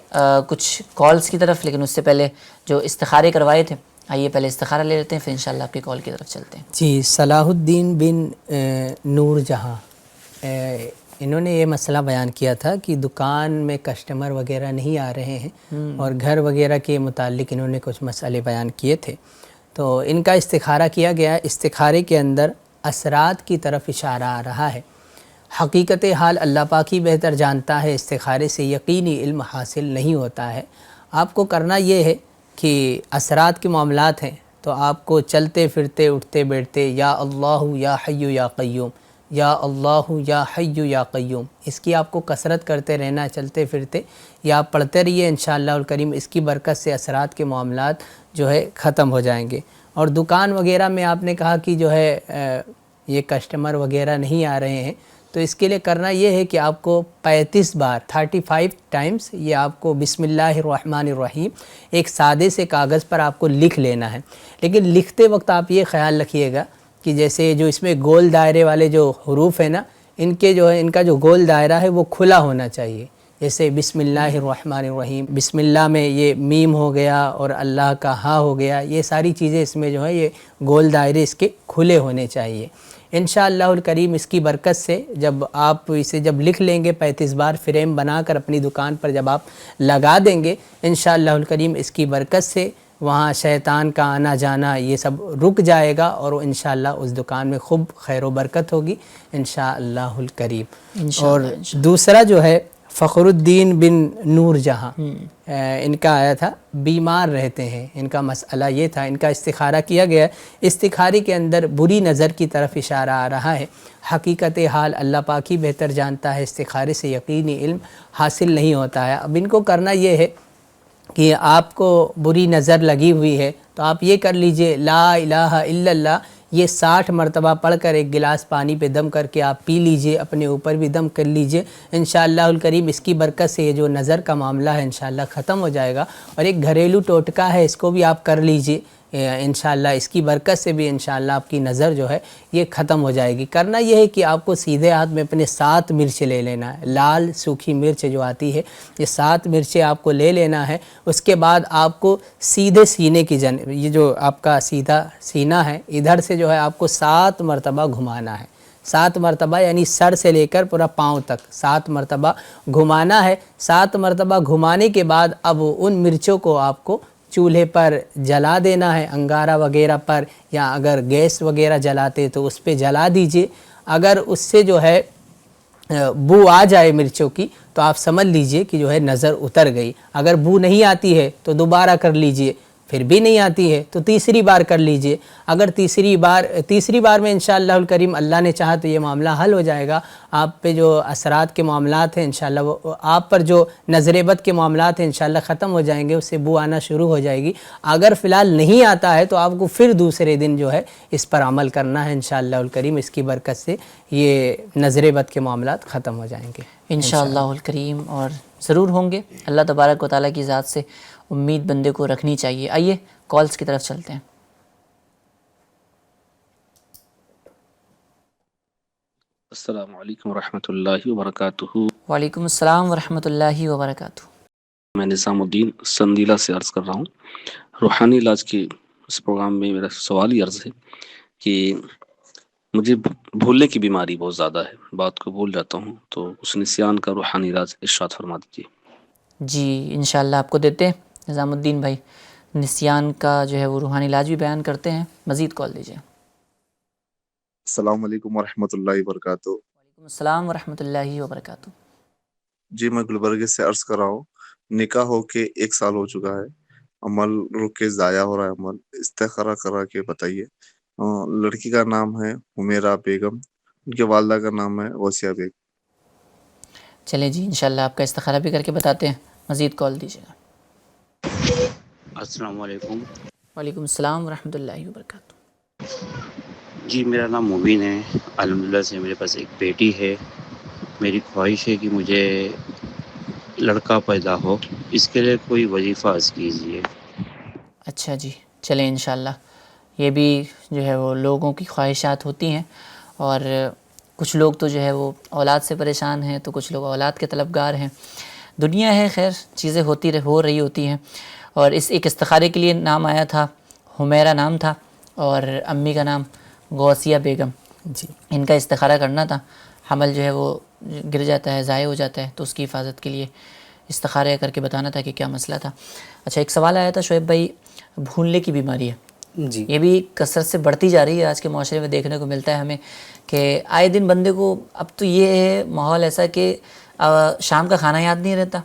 کچھ کالز کی طرف، لیکن اس سے پہلے جو استخارے کروائے تھے آئیے پہلے استخارہ لے لیتے ہیں پھر انشاءاللہ آپ کی کال کی طرف چلتے ہیں. جی، صلاح الدین بن نور جہاں انہوں نے یہ مسئلہ بیان کیا تھا کہ دکان میں کسٹمر وغیرہ نہیں آ رہے ہیں اور گھر وغیرہ کے متعلق انہوں نے کچھ مسئلے بیان کیے تھے. تو ان کا استخارہ کیا گیا. استخارے کے اندر اثرات کی طرف اشارہ آ رہا ہے. حقیقت حال اللہ پاک ہی بہتر جانتا ہے. استخارے سے یقینی علم حاصل نہیں ہوتا ہے. آپ کو کرنا یہ ہے کہ اثرات کے معاملات ہیں تو آپ کو چلتے پھرتے اٹھتے بیٹھتے یا اللہ یا حی یا قیوم، یا اللہ یا حی یا قیوم، اس کی آپ کو کثرت کرتے رہنا چلتے پھرتے، یا آپ پڑھتے رہیے انشاءاللہ الکریم. اس کی برکت سے اثرات کے معاملات جو ہے ختم ہو جائیں گے. اور دکان وغیرہ میں آپ نے کہا کہ جو ہے یہ کسٹمر وغیرہ نہیں آ رہے ہیں تو اس کے لیے کرنا یہ ہے کہ آپ کو 35 بار 35 ٹائمز یہ آپ کو بسم اللہ الرحمن الرحیم ایک سادے سے کاغذ پر آپ کو لکھ لینا ہے. لیکن لکھتے وقت آپ یہ خیال رکھیے گا کہ جیسے جو اس میں گول دائرے والے جو حروف ہیں نا ان کے جو ہے ان کا جو گول دائرہ ہے وہ کھلا ہونا چاہیے. جیسے بسم اللہ الرحمن الرحیم، بسم اللہ میں یہ میم ہو گیا اور اللہ کا ہاں ہو گیا، یہ ساری چیزیں اس میں جو ہے یہ گول دائرے اس کے کھلے ہونے چاہیے. انشاءاللہ الکریم اس کی برکت سے جب آپ اسے جب لکھ لیں گے 35 بار فریم بنا کر اپنی دکان پر جب آپ لگا دیں گے، انشاءاللہ الکریم اس کی برکت سے وہاں شیطان کا آنا جانا یہ سب رک جائے گا اور انشاءاللہ اس دکان میں خوب خیر و برکت ہوگی انشاءاللہ الکریم. اور دوسرا جو ہے فخر الدین بن نور جہاں، ان کا آیا تھا بیمار رہتے ہیں، ان کا مسئلہ یہ تھا، ان کا استخارہ کیا گیا. استخارے کے اندر بری نظر کی طرف اشارہ آ رہا ہے. حقیقت حال اللہ پاک ہی بہتر جانتا ہے، استخارے سے یقینی علم حاصل نہیں ہوتا ہے. اب ان کو کرنا یہ ہے کہ آپ کو بری نظر لگی ہوئی ہے تو آپ یہ کر لیجئے لا الہ الا اللہ، یہ 60 مرتبہ پڑھ کر ایک گلاس پانی پہ دم کر کے آپ پی لیجئے، اپنے اوپر بھی دم کر لیجئے. انشاءاللہ الکریم اس کی برکت سے یہ جو نظر کا معاملہ ہے انشاءاللہ ختم ہو جائے گا. اور ایک گھریلو ٹوٹکا ہے، اس کو بھی آپ کر لیجئے، انشاءاللہ اس کی برکت سے بھی انشاءاللہ آپ کی نظر جو ہے یہ ختم ہو جائے گی. کرنا یہ ہے کہ آپ کو سیدھے ہاتھ میں اپنے 7 مرچ لے لینا ہے، لال سوکھی مرچ جو آتی ہے، یہ 7 مرچیں آپ کو لے لینا ہے. اس کے بعد آپ کو سیدھے سینے کی یہ جو آپ کا سیدھا سینہ ہے ادھر سے جو ہے آپ کو 7 مرتبہ گھمانا ہے. 7 مرتبہ یعنی سر سے لے کر پورا پاؤں تک 7 مرتبہ گھمانا ہے. 7 مرتبہ گھمانے کے بعد اب ان مرچوں کو آپ کو چولہے پر جلا دینا ہے، انگارہ وغیرہ پر، یا اگر گیس وغیرہ جلاتے تو اس پہ جلا دیجئے. اگر اس سے جو ہے بو آ جائے مرچوں کی تو آپ سمجھ لیجئے کہ جو ہے نظر اتر گئی. اگر بو نہیں آتی ہے تو دوبارہ کر لیجئے، پھر بھی نہیں آتی ہے تو تیسری بار کر لیجئے. اگر تیسری بار میں انشاءاللہ الکریم اللہ نے چاہا تو یہ معاملہ حل ہو جائے گا. آپ پہ جو اثرات کے معاملات ہیں انشاءاللہ وہ آپ پر جو نظر بد کے معاملات ہیں انشاءاللہ ختم ہو جائیں گے، اس سے بو آنا شروع ہو جائے گی. اگر فی الحال نہیں آتا ہے تو آپ کو پھر دوسرے دن جو ہے اس پر عمل کرنا ہے انشاءاللہ الکریم. اس کی برکت سے یہ نظر بد کے معاملات ختم ہو جائیں گے انشاءاللہ الکریم، اور ضرور ہوں گے. اللہ تبارک و تعالیٰ کی ذات سے امید بندے کو رکھنی چاہیے. آئیے کالز کی طرف چلتے ہیں. السلام علیکم ورحمۃ اللہ وبرکاتہ. وعلیکم السلام ورحمۃ اللہ وبرکاتہ. میں نظام الدین سندیلہ سے عرض کر رہا ہوں. روحانی علاج کے اس پروگرام میں میرا سوال یہ عرض ہے کہ مجھے بھولنے کی بیماری بہت زیادہ ہے، بات کو بھول جاتا ہوں، تو اس نسیان کا روحانی علاج ارشاد فرما دیجیے. جی انشاءاللہ آپ کو دیتے ہیں. نظام الدین بھائی نسیان کا جو ہے وہ روحانی علاج بھی بیان کرتے ہیں. مزید کال دیجیے. السلام علیکم ورحمۃ اللہ وبرکاتہ. وعلیکم السلام ورحمۃ اللہ وبرکاتہ. جی میں گلبرگہ سے عرض کر رہا ہوں. نکاح ہو کے 1 سال ہو چکا ہے، عمل رک کے ضائع ہو رہا ہے. عمل استخارہ کرا کے بتائیے. لڑکی کا نام ہے حمیرہ بیگم، ان کے والدہ کا نام ہے غوثیہ بیگ. چلیں جی انشاءاللہ آپ کا استخارہ بھی کر کے بتاتے ہیں. مزید کال دیجیے گا. السلام علیکم. وعلیکم السلام ورحمۃ اللہ وبرکاتہ. جی میرا نام مبین ہے، الحمدللہ سے میرے پاس ایک بیٹی ہے. میری خواہش ہے کہ مجھے لڑکا پیدا ہو، اس کے لیے کوئی وظیفہ عرض کیجیے. اچھا جی چلیں انشاءاللہ. یہ بھی جو ہے وہ لوگوں کی خواہشات ہوتی ہیں، اور کچھ لوگ تو جو ہے وہ اولاد سے پریشان ہیں، تو کچھ لوگ اولاد کے طلبگار ہیں. دنیا ہے، خیر چیزیں ہو رہی ہوتی ہیں. اور اس ایک استخارے کے لیے نام آیا تھا، حمیرہ نام تھا، اور امی کا نام غوثیہ بیگم. جی ان کا استخارہ کرنا تھا. حمل جو ہے وہ گر جاتا ہے، ضائع ہو جاتا ہے، تو اس کی حفاظت کے لیے استخارہ کر کے بتانا تھا کہ کیا مسئلہ تھا. اچھا ایک سوال آیا تھا شعیب بھائی، بھولنے کی بیماری ہے، جی یہ بھی کثرت سے بڑھتی جا رہی ہے آج کے معاشرے میں. دیکھنے کو ملتا ہے ہمیں کہ آئے دن بندے کو اب تو یہ ہے ماحول ایسا کہ شام کا کھانا یاد نہیں رہتا،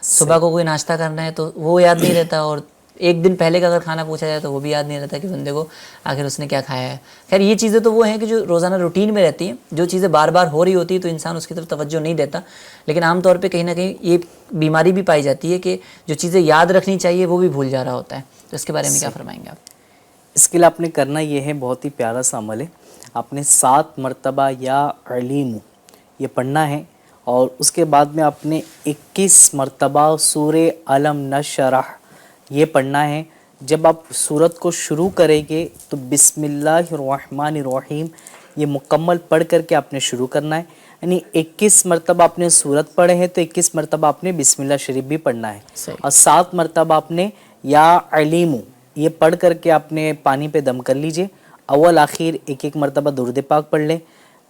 صبح کو کوئی ناشتہ کرنا ہے تو وہ یاد نہیں رہتا، اور ایک دن پہلے کا اگر کھانا پوچھا جائے تو وہ بھی یاد نہیں رہتا کہ بندے کو آخر اس نے کیا کھایا ہے. خیر یہ چیزیں تو وہ ہیں کہ جو روزانہ روٹین میں رہتی ہیں، جو چیزیں بار بار ہو رہی ہوتی ہیں تو انسان اس کی طرف توجہ نہیں دیتا. لیکن عام طور پہ کہیں نہ کہیں یہ بیماری بھی پائی جاتی ہے کہ جو چیزیں یاد رکھنی چاہیے وہ بھی بھول جا رہا ہوتا ہے. تو اس کے بارے میں کیا فرمائیں گے آپ؟ اس کے لیے آپ نے کرنا یہ ہے، بہت ہی پیارا سا عمل ہے. آپ نے 7 مرتبہ یا علیم یہ پڑھنا ہے، اور اس کے بعد میں آپ نے 21 مرتبہ سورہ علم نشرح یہ پڑھنا ہے. جب آپ سورت کو شروع کریں گے تو بسم اللہ الرحمن الرحیم یہ مکمل پڑھ کر کے آپ نے شروع کرنا ہے. یعنی 21 مرتبہ آپ نے سورت پڑھے ہیں تو 21 مرتبہ آپ نے بسم اللہ شریف بھی پڑھنا ہے، اور 7 مرتبہ آپ نے یا علیمو یہ پڑھ کر کے آپ نے پانی پہ دم کر لیجئے، اول آخر ایک ایک مرتبہ درود پاک پڑھ لیں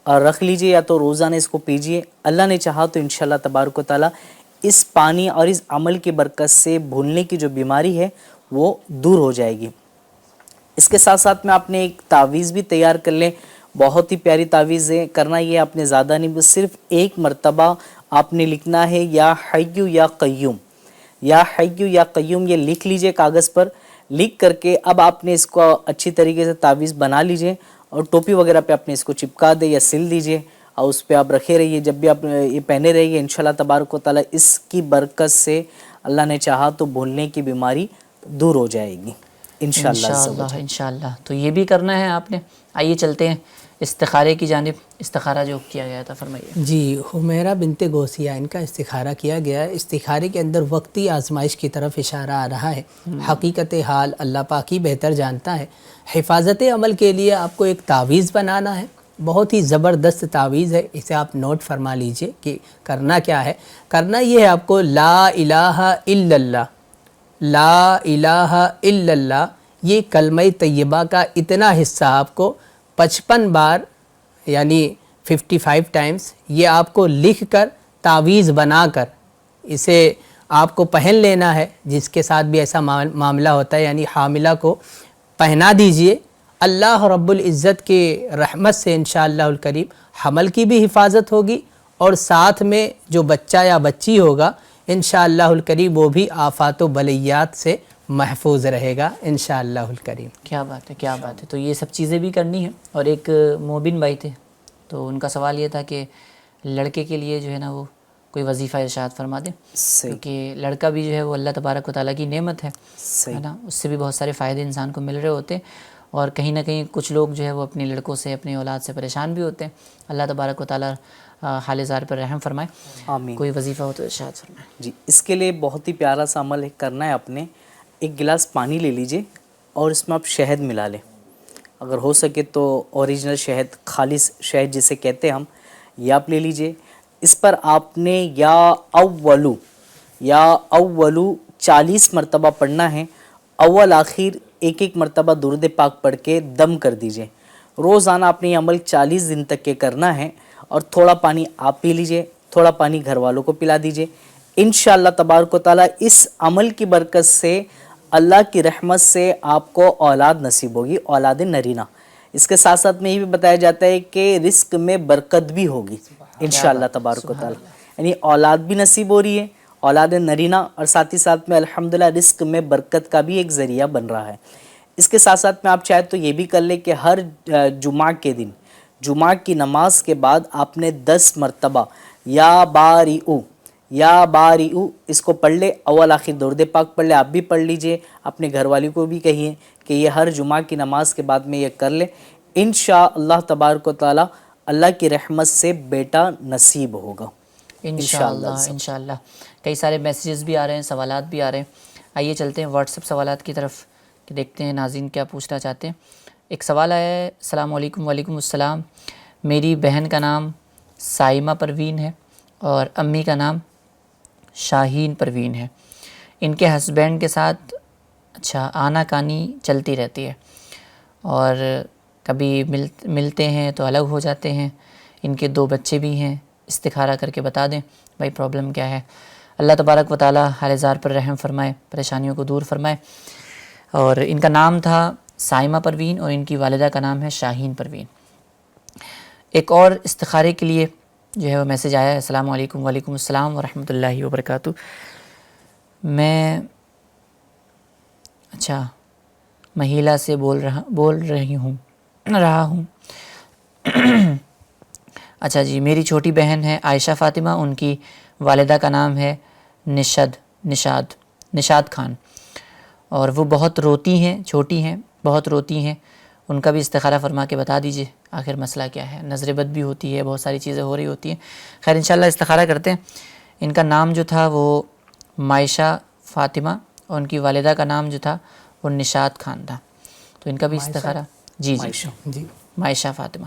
اور رکھ لیجئے، یا تو روزانہ اس کو پیجئے۔ اللہ نے چاہا تو انشاءاللہ تبارک و تعالی اس پانی اور اس عمل کی برکت سے بھولنے کی جو بیماری ہے وہ دور ہو جائے گی۔ اس کے ساتھ ساتھ میں آپ نے ایک تعویذ بھی تیار کر لیں، بہت ہی پیاری تعویذ ہے، کرنا یہ آپ نے زیادہ نہیں، بس صرف ایک مرتبہ آپ نے لکھنا ہے یا حیّ یا قیوم، یا حیّ یا قیوم، یہ لکھ لیجئے کاغذ پر، لکھ کر کے اب آپ نے اس کو اچھی طریقے سے تعویذ بنا لیجئے اور ٹوپی وغیرہ پہ آپ نے اس کو چپکا دے یا سل دیجئے اور اس پہ آپ رکھے رہیے، جب بھی آپ یہ پہنے رہیے انشاءاللہ تبارک و تعالی اس کی برکت سے اللہ نے چاہا تو بھولنے کی بیماری دور ہو جائے گی انشاءاللہ۔ انشاءاللہ تو یہ بھی کرنا ہے آپ نے۔ آئیے چلتے ہیں استخارے کی جانب، استخارہ جو کیا گیا تھا فرمائیے۔ جی، حمیرہ بنت غوثیہ ان کا استخارہ کیا گیا ہے۔ استخارے کے اندر وقتی آزمائش کی طرف اشارہ آ رہا ہے، حقیقت حال اللہ پاک ہی بہتر جانتا ہے۔ حفاظت عمل کے لیے آپ کو ایک تعویذ بنانا ہے، بہت ہی زبردست تعویذ ہے، اسے آپ نوٹ فرما لیجئے کہ کرنا کیا ہے۔ کرنا یہ ہے آپ کو لا الہ الا اللہ، لا الہ الا اللہ، یہ کلمہ طیبہ کا اتنا حصہ آپ کو 55 بار یعنی 55 ٹائمز یہ آپ کو لکھ کر تعویذ بنا کر اسے آپ کو پہن لینا ہے۔ جس کے ساتھ بھی ایسا معاملہ ہوتا ہے یعنی حاملہ کو پہنا دیجئے، اللہ رب العزت کے رحمت سے انشاءاللہ الکریم حمل کی بھی حفاظت ہوگی اور ساتھ میں جو بچہ یا بچی ہوگا انشاءاللہ الکریم وہ بھی آفات و بلیات سے محفوظ رہے گا انشاءاللہ الکریم۔ کیا بات ہے، کیا بات ہے۔ تو یہ سب چیزیں بھی کرنی ہیں۔ اور ایک موبن بھائی تھے تو ان کا سوال یہ تھا کہ لڑکے کے لیے جو ہے نا وہ کوئی وظیفہ ارشاد فرما دیں، کیونکہ لڑکا بھی جو ہے وہ اللہ تبارک و تعالیٰ کی نعمت ہے نا، اس سے بھی بہت سارے فائدے انسان کو مل رہے ہوتے ہیں، اور کہیں نہ کہیں کچھ لوگ جو ہے وہ اپنی لڑکوں سے اپنی اولاد سے پریشان بھی ہوتے ہیں۔ اللہ تبارک و تعالیٰ حال زار پر رحم فرمائے۔ آمین۔ کوئی وظیفہ ہو تو ارشاد فرمائے۔ جی، اس کے لیے بہت ہی پیارا سا عمل کرنا ہے آپ نے۔ ایک گلاس پانی لے لیجئے اور اس میں آپ شہد ملا لیں، اگر ہو سکے تو اوریجنل شہد، خالص شہد جسے کہتے ہیں ہم، یہ آپ لے لیجئے۔ اس پر آپ نے یا اولو 40 مرتبہ پڑھنا ہے، اول آخر ایک ایک مرتبہ درود پاک پڑھ کے دم کر دیجئے۔ روزانہ آپ نے یہ عمل 40 دن تک کے کرنا ہے، اور تھوڑا پانی آپ پی لیجئے، تھوڑا پانی گھر والوں کو پلا دیجئے۔ انشاءاللہ تبارک و تعالی اس عمل کی برکت سے اللہ کی رحمت سے آپ کو اولاد نصیب ہوگی، اولاد نرینہ۔ اس کے ساتھ ساتھ میں یہ بھی بتایا جاتا ہے کہ رزق میں برکت بھی ہوگی انشاءاللہ تبارک و تعالی، یعنی اولاد بھی نصیب ہو رہی ہے، اولاد نرینہ، اور ساتھ ہی ساتھ میں الحمدللہ رزق میں برکت کا بھی ایک ذریعہ بن رہا ہے۔ اس کے ساتھ ساتھ میں آپ چاہے تو یہ بھی کر لیں کہ ہر جمعہ کے دن، جمعہ کی نماز کے بعد آپ نے 10 مرتبہ یا باریعو اس کو پڑھ لے، اول آخر درود پاک پڑھ لے، آپ بھی پڑھ لیجئے، اپنے گھر والی کو بھی کہیے کہ یہ ہر جمعہ کی نماز کے بعد میں یہ کر لے، انشاءاللہ تبارک و تعالی اللہ کی رحمت سے بیٹا نصیب ہوگا انشاءاللہ۔ کئی سارے میسیجز بھی آ رہے ہیں، سوالات بھی آ رہے ہیں۔ آئیے چلتے ہیں واٹس ایپ سوالات کی طرف کہ دیکھتے ہیں ناظرین کیا پوچھنا چاہتے ہیں۔ ایک سوال آیا ہے، السلام علیکم۔ وعلیکم السلام۔ میری بہن کا نام سائمہ پروین ہے اور امی کا نام شاہین پروین ہے۔ ان کے ہسبینڈ کے ساتھ آنا کانی چلتی رہتی ہے اور کبھی ملتے ہیں تو الگ ہو جاتے ہیں۔ ان کے 2 بچے بھی ہیں، استخارہ کر کے بتا دیں بھائی پرابلم کیا ہے۔ اللہ تبارک و تعالی حال زار پر رحم فرمائے، پریشانیوں کو دور فرمائے۔ اور ان کا نام تھا سائمہ پروین اور ان کی والدہ کا نام ہے شاہین پروین۔ ایک اور استخارے کے لیے جو ہے وہ میسج آیا ہے، السلام علیکم۔ وعلیکم السلام ورحمۃ اللہ وبرکاتہ۔ میں مہیلا سے بول رہا ہوں جی، میری چھوٹی بہن ہے عائشہ فاطمہ، ان کی والدہ کا نام ہے نشاد خان، اور وہ بہت روتی ہیں، چھوٹی ہیں، بہت روتی ہیں۔ ان کا بھی استخارہ فرما کے بتا دیجئے آخر مسئلہ کیا ہے۔ نظر بد بھی ہوتی ہے، بہت ساری چیزیں ہو رہی ہوتی ہیں۔ خیر انشاءاللہ استخارہ کرتے ہیں۔ ان کا نام جو تھا وہ مائشہ فاطمہ اور ان کی والدہ کا نام جو تھا وہ نشاد خان تھا، تو ان کا بھی استخارہ جی مائشہ فاطمہ،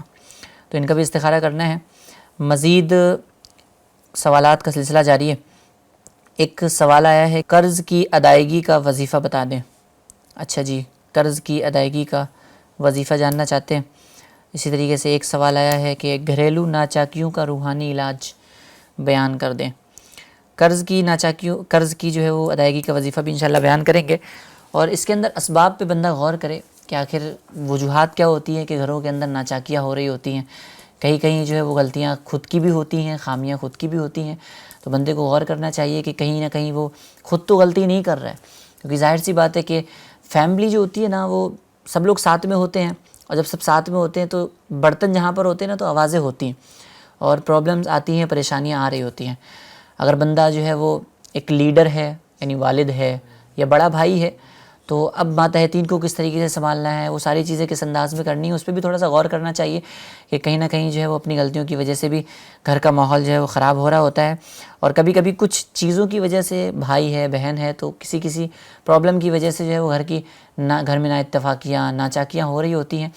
تو ان کا بھی استخارہ کرنا ہے۔ مزید سوالات کا سلسلہ جاری ہے. ایک سوال آیا ہے قرض کی ادائیگی کا وظیفہ بتا دیں. اچھا جی, قرض کی ادائیگی کا وظیفہ جاننا چاہتے ہیں. اسی طریقے سے ایک سوال آیا ہے کہ گھریلو ناچاکیوں کا روحانی علاج بیان کر دیں. قرض کی جو ہے وہ ادائیگی کا وظیفہ بھی انشاءاللہ بیان کریں گے, اور اس کے اندر اسباب پہ بندہ غور کرے کہ آخر وجوہات کیا ہوتی ہیں کہ گھروں کے اندر ناچاکیاں ہو رہی ہوتی ہیں. کہیں جو ہے وہ غلطیاں خود کی بھی ہوتی ہیں, خامیاں خود کی بھی ہوتی ہیں. تو بندے کو غور کرنا چاہیے کہ کہیں نہ کہیں وہ خود تو غلطی نہیں کر رہا ہے, کیونکہ ظاہر سی بات ہے کہ فیملی جو ہوتی ہے نا وہ سب لوگ ساتھ میں ہوتے ہیں, اور جب سب ساتھ میں ہوتے ہیں تو برتن جہاں پر ہوتے ہیں نا تو آوازیں ہوتی ہیں اور پرابلمز آتی ہیں, پریشانیاں آ رہی ہوتی ہیں. اگر بندہ جو ہے وہ ایک لیڈر ہے, یعنی والد ہے یا بڑا بھائی ہے, تو اب ماتحتین کو کس طریقے سے سنبھالنا ہے, وہ ساری چیزیں کس انداز میں کرنی ہے, اس پہ بھی تھوڑا سا غور کرنا چاہیے کہ کہیں نہ کہیں جو ہے وہ اپنی غلطیوں کی وجہ سے بھی گھر کا ماحول جو ہے وہ خراب ہو رہا ہوتا ہے. اور کبھی کبھی کچھ چیزوں کی وجہ سے, بھائی ہے بہن ہے, تو کسی پرابلم کی وجہ سے جو ہے وہ گھر میں نا اتفاقیاں, ناچاکیاں ہو رہی ہوتی ہیں.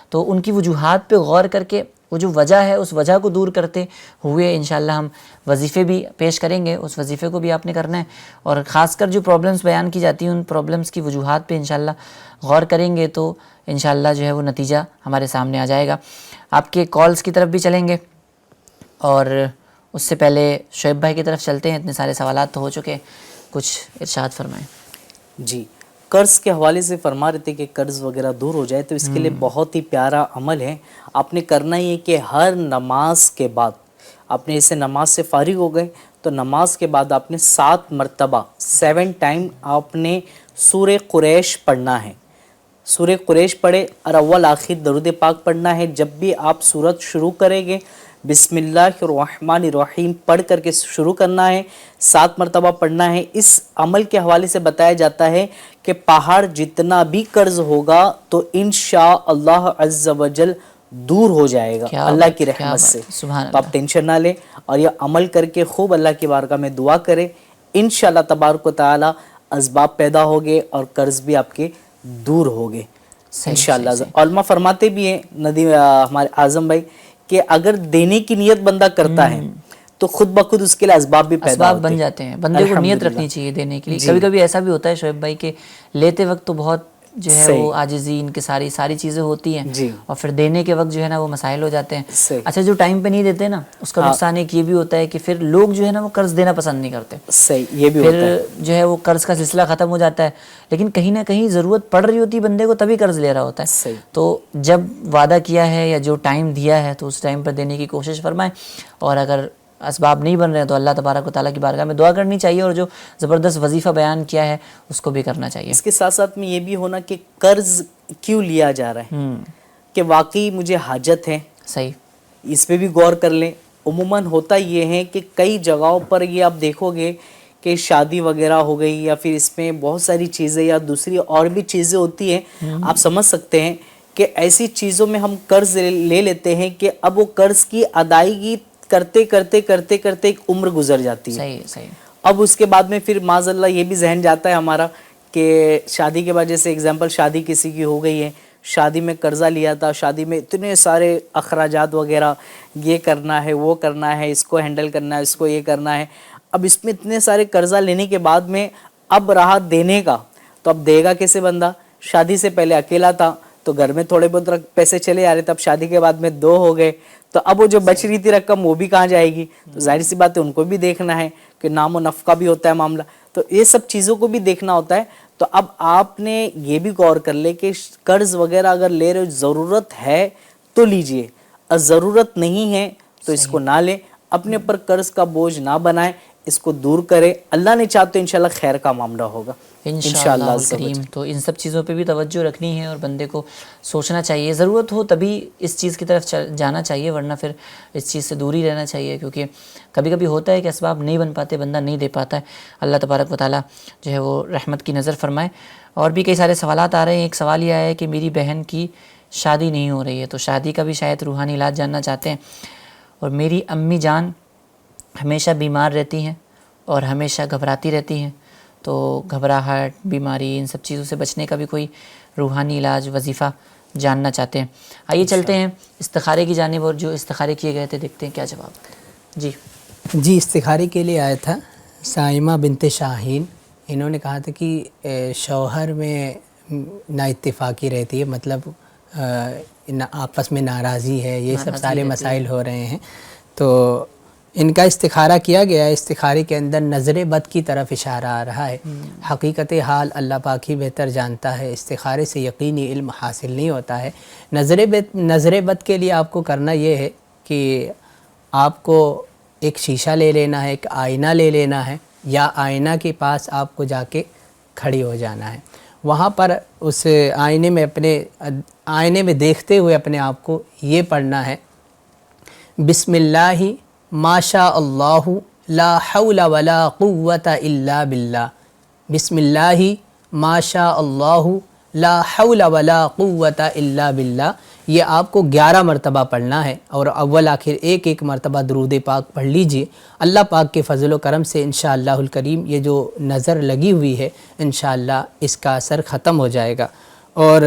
تو ان کی وجوہات پہ غور کر کے وہ جو وجہ ہے اس وجہ کو دور کرتے ہوئے انشاءاللہ ہم وظیفے بھی پیش کریں گے. اس وظیفے کو بھی آپ نے کرنا ہے, اور خاص کر جو پرابلمز بیان کی جاتی ہیں ان پرابلمز کی وجوہات پہ انشاءاللہ غور کریں گے تو انشاءاللہ جو ہے وہ نتیجہ ہمارے سامنے آ جائے گا. آپ کے کالز کی طرف بھی چلیں گے, اور اس سے پہلے شعیب بھائی کی طرف چلتے ہیں. اتنے سارے سوالات تو ہو چکے, کچھ ارشاد فرمائیں. جی, قرض کے حوالے سے فرما رہے تھے کہ قرض وغیرہ دور ہو جائے, تو اس کے لیے بہت ہی پیارا عمل ہے. آپ نے کرنا ہی ہے کہ ہر نماز کے بعد, آپ نے اسے نماز سے فارغ ہو گئے تو نماز کے بعد آپ نے 7 مرتبہ 7 ٹائم آپ نے سورہ قریش پڑھنا ہے. سورہ قریش پڑھے اور اول آخر درود پاک پڑھنا ہے. جب بھی آپ سورت شروع کریں گے بسم اللہ الرحمن الرحیم پڑھ کر کے شروع کرنا ہے, 7 مرتبہ پڑھنا ہے. اس عمل کے حوالے سے بتایا جاتا ہے کہ پہاڑ جتنا بھی قرض ہوگا تو انشاءاللہ عز و جل دور ہو جائے گا اللہ کی رحمت سے. تو آپ ٹینشن نہ لیں اور یہ عمل کر کے خوب اللہ کی بارگاہ میں دعا کریں. انشاءاللہ تبارک و تعالی اسباب پیدا ہوگے اور قرض بھی آپ کے دور ہوگے انشاءاللہ. علماء فرماتے بھی ہیں ہمارے اعظم بھائی کہ اگر دینے کی نیت بندہ کرتا ہے تو خود بخود اس کے لیے اسباب بھی پیدا ہوتے بن جاتے ہیں. بندے کو نیت رکھنی چاہیے دینے کے لیے. کبھی کبھی ایسا بھی ہوتا ہے شعیب بھائی کہ لیتے وقت تو بہت جو ہے وہ عاجزی ان کی ساری چیزیں ہوتی ہیں, اور پھر دینے کے وقت جو ہے نا وہ مسائل ہو جاتے ہیں. اچھا, جو ٹائم پہ نہیں دیتے نا اس کا نقصان ایک یہ بھی ہوتا ہے کہ پھر لوگ جو ہے نا وہ قرض دینا پسند نہیں کرتے. صحیح, یہ بھی ہوتا ہے. پھر جو ہے وہ قرض کا سلسلہ ختم ہو جاتا ہے, لیکن کہیں نہ کہیں ضرورت پڑ رہی ہوتی بندے کو تبھی قرض لے رہا ہوتا ہے. تو جب وعدہ کیا ہے یا جو ٹائم دیا ہے تو اس ٹائم پر دینے کی کوشش فرمائیں, اور اگر اسباب نہیں بن رہے ہیں تو اللہ تبارک و تعالیٰ کی بارگاہ میں دعا کرنی چاہیے, اور جو زبردست وظیفہ بیان کیا ہے اس کو بھی کرنا چاہیے. اس کے ساتھ ساتھ میں یہ بھی ہونا کہ قرض کیوں لیا جا رہا ہے, کہ واقعی مجھے حاجت ہے, صحیح, اس پہ بھی غور کر لیں. عموماً ہوتا یہ ہے کہ کئی جگہوں پر یہ آپ دیکھو گے کہ شادی وغیرہ ہو گئی یا پھر اس میں بہت ساری چیزیں یا دوسری اور بھی چیزیں ہوتی ہیں, آپ سمجھ سکتے ہیں کہ ایسی چیزوں میں ہم قرض لے لیتے ہیں کہ اب وہ قرض کی ادائیگی کرتے کرتے ایک عمر گزر جاتی ہے. صحیح. اب اس کے بعد میں پھر معاذ اللہ یہ بھی ذہن جاتا ہے ہمارا کہ شادی کے بعد, جیسے اگزامپل شادی کسی کی ہو گئی ہے, شادی میں قرضہ لیا تھا, شادی میں اتنے سارے اخراجات وغیرہ, یہ کرنا ہے وہ کرنا ہے, اس کو ہینڈل کرنا ہے, اس کو یہ کرنا ہے. اب اس میں اتنے سارے قرضہ لینے کے بعد میں اب رہا دینے کا, تو اب دے گا کیسے بندہ؟ شادی سے پہلے اکیلا تھا تو گھر میں تھوڑے بہت پیسے چلے آ رہے تھے, اب شادی کے بعد میں 2 ہو گئے, تو اب وہ جو بچ رہی تھی رقم وہ بھی کہاں جائے گی؟ تو ظاہر سی بات ہے ان کو بھی دیکھنا ہے کہ نام و نفقہ بھی ہوتا ہے معاملہ, تو یہ سب چیزوں کو بھی دیکھنا ہوتا ہے. تو اب آپ نے یہ بھی غور کر لے کہ قرض وغیرہ اگر لے رہے, ضرورت ہے تو لیجئے, اور ضرورت نہیں ہے تو اس کو نہ لیں. اپنے پر قرض کا بوجھ نہ بنائیں, اس کو دور کرے. اللہ نے چاہا تو انشاءاللہ خیر کا معاملہ ہوگا انشاءاللہ الکریم. تو ان سب چیزوں پہ بھی توجہ رکھنی ہے اور بندے کو سوچنا چاہیے, ضرورت ہو تبھی اس چیز کی طرف جانا چاہیے, ورنہ پھر اس چیز سے دور ہی رہنا چاہیے, کیونکہ کبھی کبھی ہوتا ہے کہ اسباب نہیں بن پاتے, بندہ نہیں دے پاتا ہے. اللہ تبارک و تعالیٰ جو ہے وہ رحمت کی نظر فرمائے. اور بھی کئی سارے سوالات آ رہے ہیں. ایک سوال یہ آیا ہے کہ میری بہن کی شادی نہیں ہو رہی ہے, تو شادی کا بھی شاید روحانی علاج جاننا چاہتے ہیں. اور میری امی جان ہمیشہ بیمار رہتی ہیں اور ہمیشہ گھبراتی رہتی ہیں, تو گھبراہٹ, بیماری, ان سب چیزوں سے بچنے کا بھی کوئی روحانی علاج وظیفہ جاننا چاہتے ہیں. آئیے چلتے ہیں استخارے کی جانب اور جو استخارے کیے گئے تھے دیکھتے ہیں کیا جواب. جی استخارے کے لیے آیا تھا سائمہ بنت شاہین. انہوں نے کہا تھا کہ شوہر میں نا اتفاقی رہتی ہے، مطلب آپس میں ناراضی ہے، یہ سب سارے مسائل ہو رہے ہیں. تو ان کا استخارہ کیا گیا ہے. استخارے کے اندر نظر بد کی طرف اشارہ آ رہا ہے. حقیقت حال اللہ پاک ہی بہتر جانتا ہے. استخارے سے یقینی علم حاصل نہیں ہوتا ہے. نظر بد کے لیے آپ کو کرنا یہ ہے کہ آپ کو ایک شیشہ لے لینا ہے، ایک آئینہ لے لینا ہے، یا آئینہ کے پاس آپ کو جا کے کھڑی ہو جانا ہے. وہاں پر اس آئینے میں دیکھتے ہوئے اپنے آپ کو یہ پڑھنا ہے بسم اللہ ما شاء اللہ لا حول ولا قوت الا باللہ. بسم اللہ ما شاء اللہ لا حول ولا قوت الا باللہ. یہ آپ کو 11 مرتبہ پڑھنا ہے اور اول آخر ایک مرتبہ درود پاک پڑھ لیجئے. اللہ پاک کے فضل و کرم سے انشاءاللہ الکریم یہ جو نظر لگی ہوئی ہے انشاءاللہ اس کا اثر ختم ہو جائے گا. اور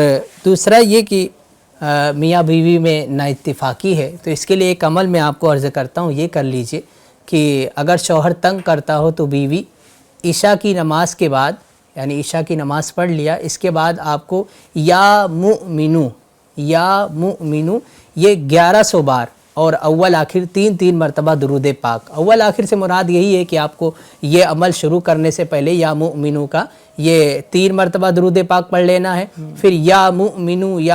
دوسرا یہ کہ میاں بیوی میں نا اتفاقی ہے تو اس کے لیے ایک عمل میں آپ کو عرض کرتا ہوں، یہ کر لیجئے کہ اگر شوہر تنگ کرتا ہو تو بیوی عشاء کی نماز کے بعد، یعنی عشاء کی نماز پڑھ لیا، اس کے بعد آپ کو یا مؤمنو یہ 1100 بار اور اول آخر 3 مرتبہ درود پاک. اول آخر سے مراد یہی ہے کہ آپ کو یہ عمل شروع کرنے سے پہلے یا مؤمنو کا یہ 3 مرتبہ درود پاک پڑھ لینا ہے. پھر یا مؤمنو یہ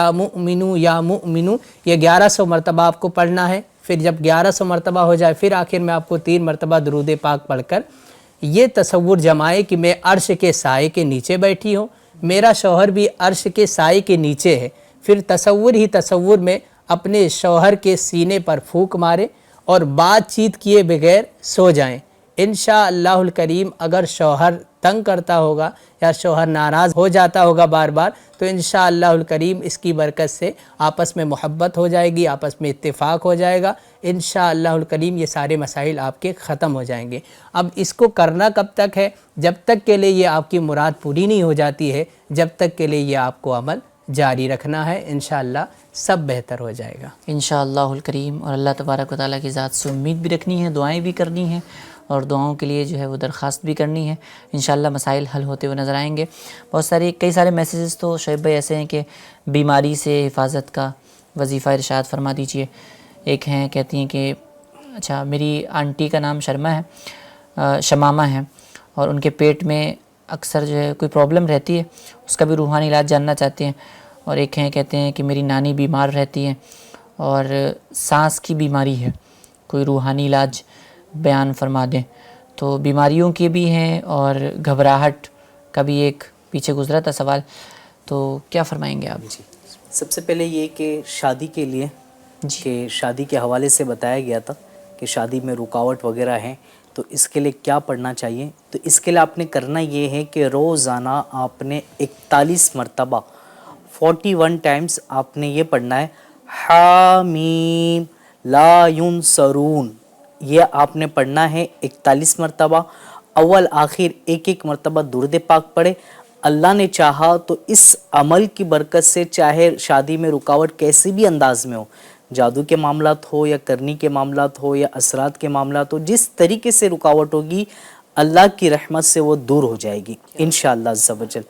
1100 مرتبہ آپ کو پڑھنا ہے. پھر جب 1100 مرتبہ ہو جائے پھر آخر میں آپ کو 3 مرتبہ درود پاک پڑھ کر یہ تصور جمائے کہ میں عرش کے سائے کے نیچے بیٹھی ہوں، میرا شوہر بھی عرش کے سائے کے نیچے ہے. پھر تصور میں اپنے شوہر کے سینے پر پھونک مارے اور بات چیت کیے بغیر سو جائیں. انشاءاللہ الکریم اگر شوہر تنگ کرتا ہوگا یا شوہر ناراض ہو جاتا ہوگا بار بار تو انشاءاللہ الکریم اس کی برکت سے آپس میں محبت ہو جائے گی، آپس میں اتفاق ہو جائے گا. انشاءاللہ الکریم یہ سارے مسائل آپ کے ختم ہو جائیں گے. اب اس کو کرنا کب تک ہے؟ جب تک کے لیے یہ آپ کی مراد پوری نہیں ہو جاتی ہے، جب تک کے لیے یہ آپ کو عمل جاری رکھنا ہے. انشاءاللہ سب بہتر ہو جائے گا انشاءاللہ الکریم. اور اللہ تبارک و تعالیٰ کی ذات سے امید بھی رکھنی ہے، دعائیں بھی کرنی ہیں اور دعاؤں کے لیے جو ہے وہ درخواست بھی کرنی ہے. انشاءاللہ مسائل حل ہوتے ہوئے نظر آئیں گے. کئی سارے میسیجز تو شعیب بھائی ایسے ہیں کہ بیماری سے حفاظت کا وظیفہ ارشاد فرما دیجئے. ایک ہیں کہتی ہیں کہ اچھا میری آنٹی کا نام شمامہ ہے اور ان کے پیٹ میں اکثر جو ہے کوئی پرابلم رہتی ہے، اس کا بھی روحانی علاج جاننا چاہتے ہیں. اور ایک ہیں کہتے ہیں کہ میری نانی بیمار رہتی ہیں اور سانس کی بیماری ہے، کوئی روحانی علاج بیان فرما دیں. تو بیماریوں کے بھی ہیں اور گھبراہٹ کا بھی ایک پیچھے گزرا تھا سوال، تو کیا فرمائیں گے آپ؟ جی سب سے پہلے یہ کہ شادی کے لیے کہ شادی کے حوالے سے بتایا گیا تھا کہ شادی میں رکاوٹ وغیرہ ہیں تو اس کے لیے کیا پڑھنا چاہیے. تو اس کے لیے آپ نے کرنا یہ ہے کہ روزانہ آپ نے 41 مرتبہ 41 ٹائمز آپ نے یہ پڑھنا ہے حامیم لا ینصرون. یہ آپ نے پڑھنا ہے 41 مرتبہ. اول آخر ایک مرتبہ درود پاک پڑھے. اللہ نے چاہا تو اس عمل کی برکت سے چاہے شادی میں رکاوٹ کیسی بھی انداز میں ہو، جادو کے معاملات ہو یا کرنی کے معاملات ہو یا اثرات کے معاملات ہو، جس طریقے سے رکاوٹ ہوگی اللہ کی رحمت سے وہ دور ہو جائے گی انشاءاللہ عز و جل.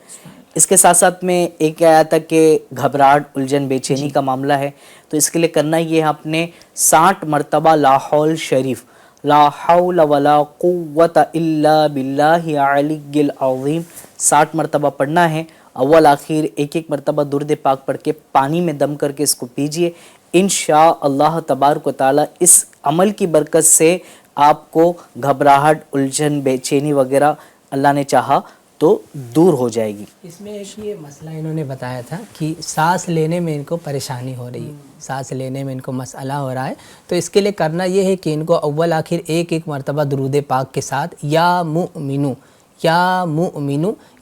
اس کے ساتھ ساتھ میں ایک آیا تھا کہ گھبراہٹ، الجھن، بے چینی کا معاملہ ہے تو اس کے لیے کرنا یہ ہے آپ نے 60 مرتبہ لا حول شریف، لا حول ولا قوت الا باللہ العلی العظیم 60 مرتبہ پڑھنا ہے. اول آخر ایک مرتبہ درود پاک پڑھ کے پانی میں دم کر کے اس کو پیجئے. انشاءاللہ تبارک و تعالی اس عمل کی برکت سے آپ کو گھبراہٹ، الجھن، بے چینی وغیرہ اللہ نے چاہا تو دور ہو جائے گی. اس میں ایک یہ مسئلہ انہوں نے بتایا تھا کہ سانس لینے میں ان کو پریشانی ہو رہی ہے، سانس لینے میں ان کو مسئلہ ہو رہا ہے. تو اس کے لیے کرنا یہ ہے کہ ان کو اول آخر ایک مرتبہ درود پاک کے ساتھ یا مؤمنو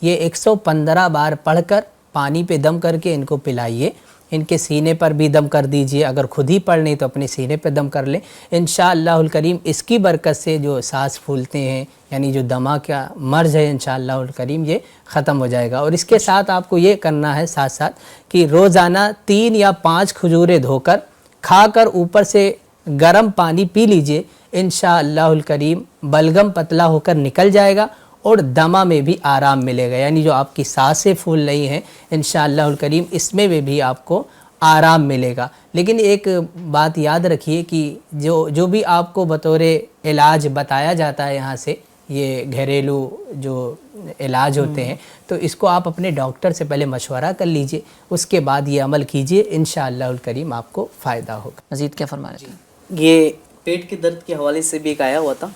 یہ 115 بار پڑھ کر پانی پہ دم کر کے ان کو پلائیے. ان کے سینے پر بھی دم کر دیجئے، اگر خود ہی پڑھ نہیں تو اپنے سینے پہ دم کر لیں، انشاءاللہ الکریم اس کی برکت سے جو سانس پھولتے ہیں یعنی جو دمہ کا مرض ہے انشاءاللہ الکریم یہ ختم ہو جائے گا۔ اور اس کے ساتھ آپ کو یہ کرنا ہے ساتھ ساتھ کہ روزانہ 3 یا 5 کھجوریں دھو کر کھا کر اوپر سے گرم پانی پی لیجئے، انشاءاللہ الکریم بلغم پتلا ہو کر نکل جائے گا اور دمہ میں بھی آرام ملے گا، یعنی جو آپ کی سانسیں پھول رہی ہیں انشاءاللہ الکریم اس میں بھی آپ کو آرام ملے گا۔ لیکن ایک بات یاد رکھیے کہ جو بھی آپ کو بطور علاج بتایا جاتا ہے یہاں سے، یہ گھریلو جو علاج ہوتے ہیں، تو اس کو آپ اپنے ڈاکٹر سے پہلے مشورہ کر لیجئے، اس کے بعد یہ عمل کیجئے، انشاءاللہ الکریم آپ کو فائدہ ہوگا۔ مزید کیا فرما رہے ہیں؟ یہ پیٹ کے درد کے حوالے سے بھی ایک آیا ہوا تھا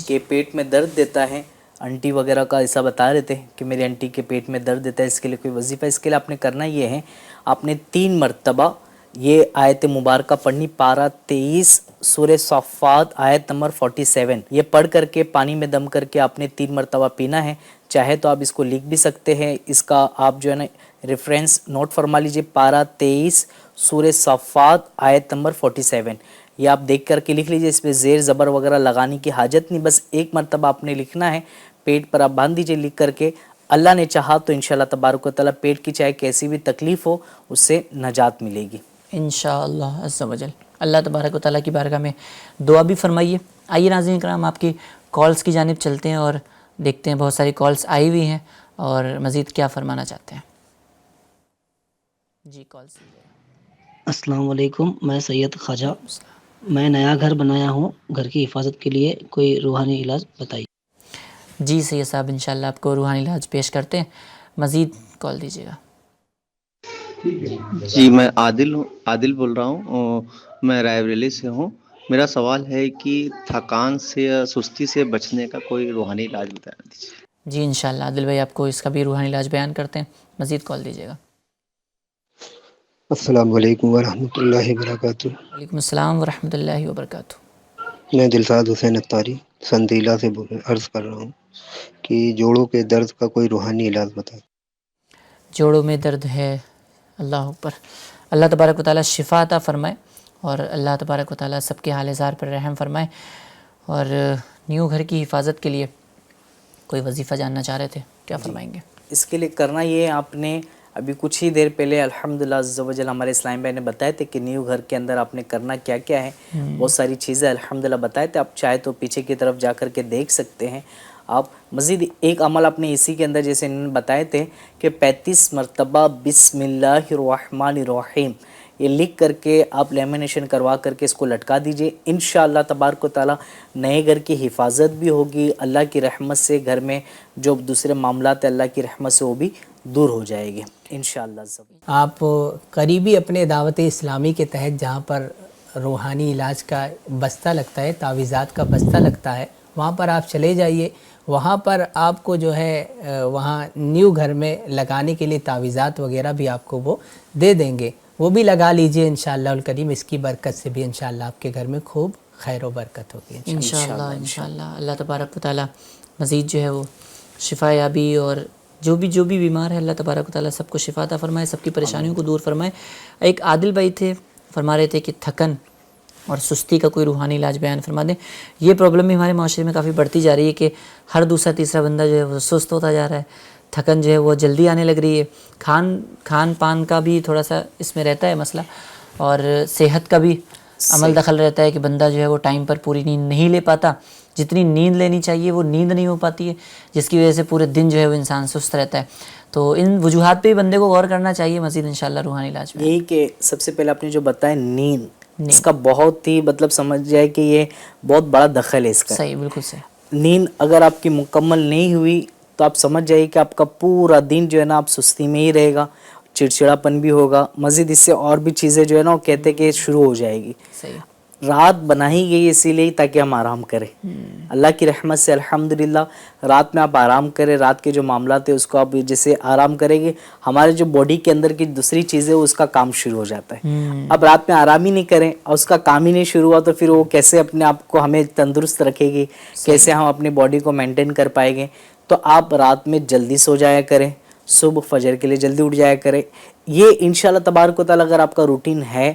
کہ پیٹ میں درد دیتا ہے، انٹی وغیرہ کا ایسا بتا رہے تھے کہ میری انٹی کے پیٹ میں درد دیتا ہے، اس کے لیے کوئی وظیفہ، اس کے لیے آپ نے کرنا یہ ہے، آپ نے 3 مرتبہ یہ آیت مبارکہ پڑھنی، پارہ 23 سورہ صافات آیت نمبر 47، یہ پڑھ کر کے پانی میں دم کر کے آپ نے 3 مرتبہ پینا ہے۔ چاہے تو آپ اس کو لکھ بھی سکتے ہیں، اس کا آپ جو ہے نا ریفرنس نوٹ فرما لیجئے، پارہ 23 سورہ صافات آیت نمبر 47، یہ آپ دیکھ کر کے لکھ لیجئے، اس پہ زیر زبر وغیرہ لگانے کی حاجت نہیں، بس 1 مرتبہ آپ نے لکھنا ہے، پیٹ پر آپ باندھ دیجئے لکھ کر کے، اللہ نے چاہا تو انشاءاللہ تبارک و تعالیٰ پیٹ کی چاہے کیسی بھی تکلیف ہو اس سے نجات ملے گی انشاءاللہ عز و جل۔ اللہ تبارک و تعالیٰ کی بارگاہ میں دعا بھی فرمائیے۔ آئیے ناظرین کرام، آپ کی کالز کی جانب چلتے ہیں اور دیکھتے ہیں بہت ساری کالز آئی ہوئی ہیں اور مزید کیا فرمانا چاہتے ہیں۔ جی کالز۔ السلام علیکم، میں سید خواجہ، میں نیا گھر بنایا ہوں، گھر کی حفاظت کے لیے کوئی روحانی علاج بتائیے۔ جی سید صاحب، انشاءاللہ آپ کو روحانی علاج پیش کرتے ہیں، مزید کال دیجیے گا۔ جی میں عادل بول رہا ہوں، میں رائے بریلی سے ہوں۔ میرا سوال ہے کہ تھکان سے یا سستی سے بچنے کا کوئی روحانی علاج بتا دیجیے۔ جی انشاءاللہ عادل بھائی آپ کو اس کا بھی روحانی علاج بیان کرتے ہیں، مزید کال دیجیے گا۔ السلام علیکم ورحمۃ اللہ وبرکاتہ۔ وعلیکم السلام ورحمۃ اللہ وبرکاتہ۔ میں دلشاد حسین اتاری سندیلہ سے عرض کر رہا ہوں کہ جوڑوں کے درد کا کوئی روحانی علاج بتائیں۔ جوڑوں میں درد ہے، اللہ اکبر، اللہ تبارک و تعالیٰ شفا عطا فرمائے اور اللہ تبارک و تعالیٰ سب کے حال زار پر رحم فرمائے۔ اور نیو گھر کی حفاظت کے لیے کوئی وظیفہ جاننا چاہ رہے تھے، کیا فرمائیں گے؟ اس کے لیے کرنا یہ ہے، آپ نے ابھی کچھ ہی دیر پہلے الحمدللہ عز و جل ہمارے اسلام بھائی نے بتائے تھے کہ نیو گھر کے اندر آپ نے کرنا کیا کیا ہے، بہت ساری چیزیں الحمدللہ بتائے تھے، آپ چاہے تو پیچھے کی طرف جا کر کے دیکھ سکتے ہیں۔ آپ مزید ایک عمل آپ نے اسی کے اندر جیسے انہوں نے بتائے تھے کہ 35 مرتبہ بسم اللہ الرحمن الرحیم یہ لکھ کر کے آپ لیمینیشن کروا کر کے اس کو لٹکا دیجئے، انشاءاللہ تبارک و تعالیٰ نئے گھر کی حفاظت بھی ہوگی، اللہ کی رحمت سے گھر میں جو دوسرے معاملات اللہ کی رحمت سے وہ بھی دور ہو جائے گی انشاءاللہ۔ آپ قریبی اپنے دعوت اسلامی کے تحت جہاں پر روحانی علاج کا بستہ لگتا ہے، تعویذات کا بستہ لگتا ہے، وہاں پر آپ چلے جائیے، وہاں پر آپ کو جو ہے وہاں نیو گھر میں لگانے کے لیے تعویذات وغیرہ بھی آپ کو وہ دے دیں گے، وہ بھی لگا لیجئے انشاءاللہ الکریم، اس کی برکت سے بھی انشاءاللہ آپ کے گھر میں خوب خیر و برکت ہوگی انشاءاللہ۔ اللہ تبارک و تعالیٰ مزید جو ہے وہ شفا یابی اور جو بھی بیمار ہے اللہ تبارک و تعالیٰ سب کو شفا عطا فرمائے، سب کی پریشانیوں کو دور فرمائے۔ ایک عادل بھائی تھے، فرما رہے تھے کہ تھکن اور سستی کا کوئی روحانی علاج بیان فرما دیں۔ یہ پرابلم بھی ہمارے معاشرے میں کافی بڑھتی جا رہی ہے کہ ہر دوسرا تیسرا بندہ جو ہے وہ سست ہوتا جا رہا ہے، تھکن جو ہے وہ جلدی آنے لگ رہی ہے، کھان پان کا بھی تھوڑا سا اس میں رہتا ہے مسئلہ، اور صحت کا بھی عمل دخل رہتا ہے کہ بندہ جو ہے وہ ٹائم پر پوری نیند نہیں لے پاتا، جتنی نیند لینی چاہیے وہ نیند نہیں ہو پاتی ہے، جس کی وجہ سے پورے دن جو ہے وہ انسان سست رہتا ہے۔ تو ان وجوہات پہ بھی بندے کو غور کرنا چاہیے مزید انشاءاللہ روحانی علاج میں۔ یہی کہ سب سے پہلے آپ نے جو بتایا نیند، اس کا بہت ہی مطلب سمجھ جائے کہ یہ بہت بڑا دخل ہے اس کا۔ صحیح، بالکل صحیح۔ نیند اگر آپ کی مکمل نہیں ہوئی تو آپ سمجھ جائیے کہ آپ کا پورا دن جو ہے نا آپ سستی میں ہی رہے گا، چڑچڑاپن بھی ہوگا، مزید اس سے اور بھی چیزیں جو ہے نا وہ کہتے کہ شروع ہو جائے گی۔ صحیح۔ رات بنائی گئی اسی لیے تاکہ ہم آرام کریں، اللہ کی رحمت سے الحمدللہ رات میں آپ آرام کریں، رات کے جو معاملات ہیں اس کو آپ جیسے آرام کریں گے، ہمارے جو باڈی کے اندر کی دوسری چیزیں اس کا کام شروع ہو جاتا ہے۔ اب رات میں آرام ہی نہیں کریں اور اس کا کام ہی نہیں شروع ہوا تو پھر وہ کیسے اپنے آپ کو ہمیں تندرست رکھے گی، کیسے ہم اپنی باڈی کو مینٹین کر پائیں گے۔ تو آپ رات میں جلدی سو جایا کریں، صبح فجر کے لیے جلدی اٹھ جایا کریں۔ یہ انشاءاللہ تبارک و تعالیٰ اگر آپ کا روٹین ہے،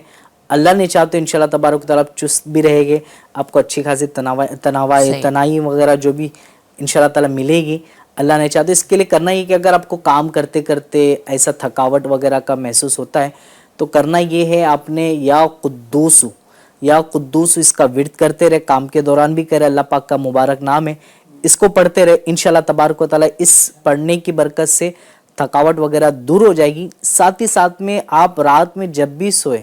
اللہ نے چاہا تو انشاءاللہ تبارک و تعالیٰ آپ چست بھی رہے گے، آپ کو اچھی خاصی تنائی وغیرہ جو بھی انشاءاللہ تعالیٰ ملے گی، اللہ نے چاہا تو اس کے لیے کرنا یہ کہ اگر آپ کو کام کرتے کرتے ایسا تھکاوٹ وغیرہ کا محسوس ہوتا ہے تو کرنا یہ ہے آپ نے یا قدوس اس کا ورد کرتے رہے، کام کے دوران بھی کرے، اللہ پاک کا مبارک نام ہے، اس کو پڑھتے رہے، انشاءاللہ تبارک و تعالیٰ اس پڑھنے کی برکت سے تھکاوٹ وغیرہ دور ہو جائے گی۔ ساتھ ہی ساتھ میں آپ رات میں جب بھی سوئے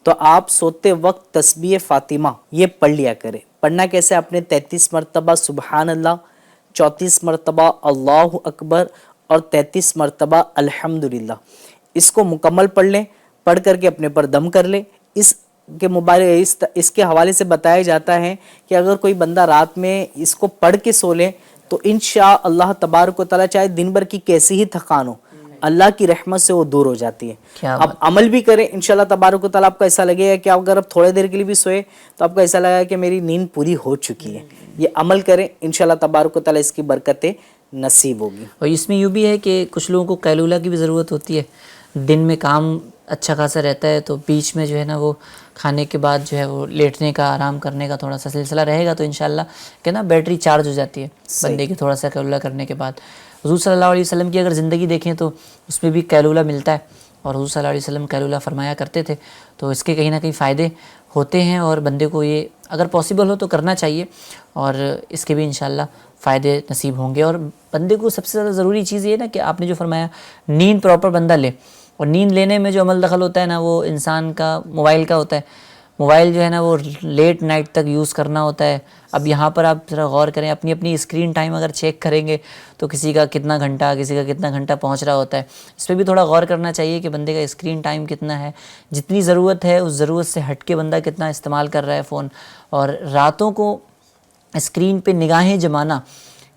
تو آپ سوتے وقت تسبیح فاطمہ یہ پڑھ لیا کرے۔ پڑھنا کیسے؟ آپ نے 33 مرتبہ سبحان اللہ، 34 مرتبہ اللہ اکبر اور 33 مرتبہ الحمدللہ، اس کو مکمل پڑھ لیں، پڑھ کر کے اپنے پر دم کر لیں۔ اس کے حوالے سے بتایا جاتا ہے کہ اگر کوئی بندہ رات میں اس کو پڑھ کے سو لے تو انشاءاللہ تبارک و تعالیٰ چاہے دن بھر کی کیسی ہی تھکان ہو، اللہ کی رحمت سے وہ دور ہو جاتی ہے۔ آپ عمل بھی کریں انشاءاللہ تبارک و تعالیٰ، آپ کو ایسا لگے گا کہ اگر آپ تھوڑے دیر کے لیے بھی سوئے تو آپ کو ایسا لگا کہ میری نیند پوری ہو چکی ہے۔ یہ عمل کریں انشاءاللہ تبارک و تعالیٰ، اس کی برکتیں نصیب ہوگی۔ اور اس میں یوں بھی ہے کہ کچھ لوگوں کو قیلولہ کی بھی ضرورت ہوتی ہے، دن میں کام اچھا خاصا رہتا ہے تو بیچ میں جو ہے نا وہ کھانے کے بعد جو ہے وہ لیٹنے کا، آرام کرنے کا تھوڑا سا سلسلہ رہے گا تو انشاءاللہ کہ نا بیٹری چارج ہو جاتی ہے بندے کی تھوڑا سا قیلولہ کرنے کے بعد۔ حضور صلی اللہ علیہ وسلم کی اگر زندگی دیکھیں تو اس میں بھی قیلولہ ملتا ہے، اور حضور صلی اللہ علیہ وسلم قیلولہ فرمایا کرتے تھے، تو اس کے کہیں نہ کہیں فائدے ہوتے ہیں اور بندے کو یہ اگر پاسبل ہو تو کرنا چاہیے، اور اس کے بھی انشاءاللہ فائدے نصیب ہوں گے۔ اور بندے کو سب سے زیادہ ضروری چیز یہ ہے نا کہ آپ نے جو فرمایا نیند پراپر بندہ لے، اور نیند لینے میں جو عمل دخل ہوتا ہے نا وہ انسان کا موبائل کا ہوتا ہے۔ موبائل جو ہے نا وہ لیٹ نائٹ تک یوز کرنا ہوتا ہے۔ اب یہاں پر آپ ذرا غور کریں، اپنی اسکرین ٹائم اگر چیک کریں گے تو کسی کا کتنا گھنٹہ پہنچ رہا ہوتا ہے، اس پہ بھی تھوڑا غور کرنا چاہیے کہ بندے کا اسکرین ٹائم کتنا ہے، جتنی ضرورت ہے اس ضرورت سے ہٹ کے بندہ کتنا استعمال کر رہا ہے فون۔ اور راتوں کو اسکرین پہ نگاہیں جمانا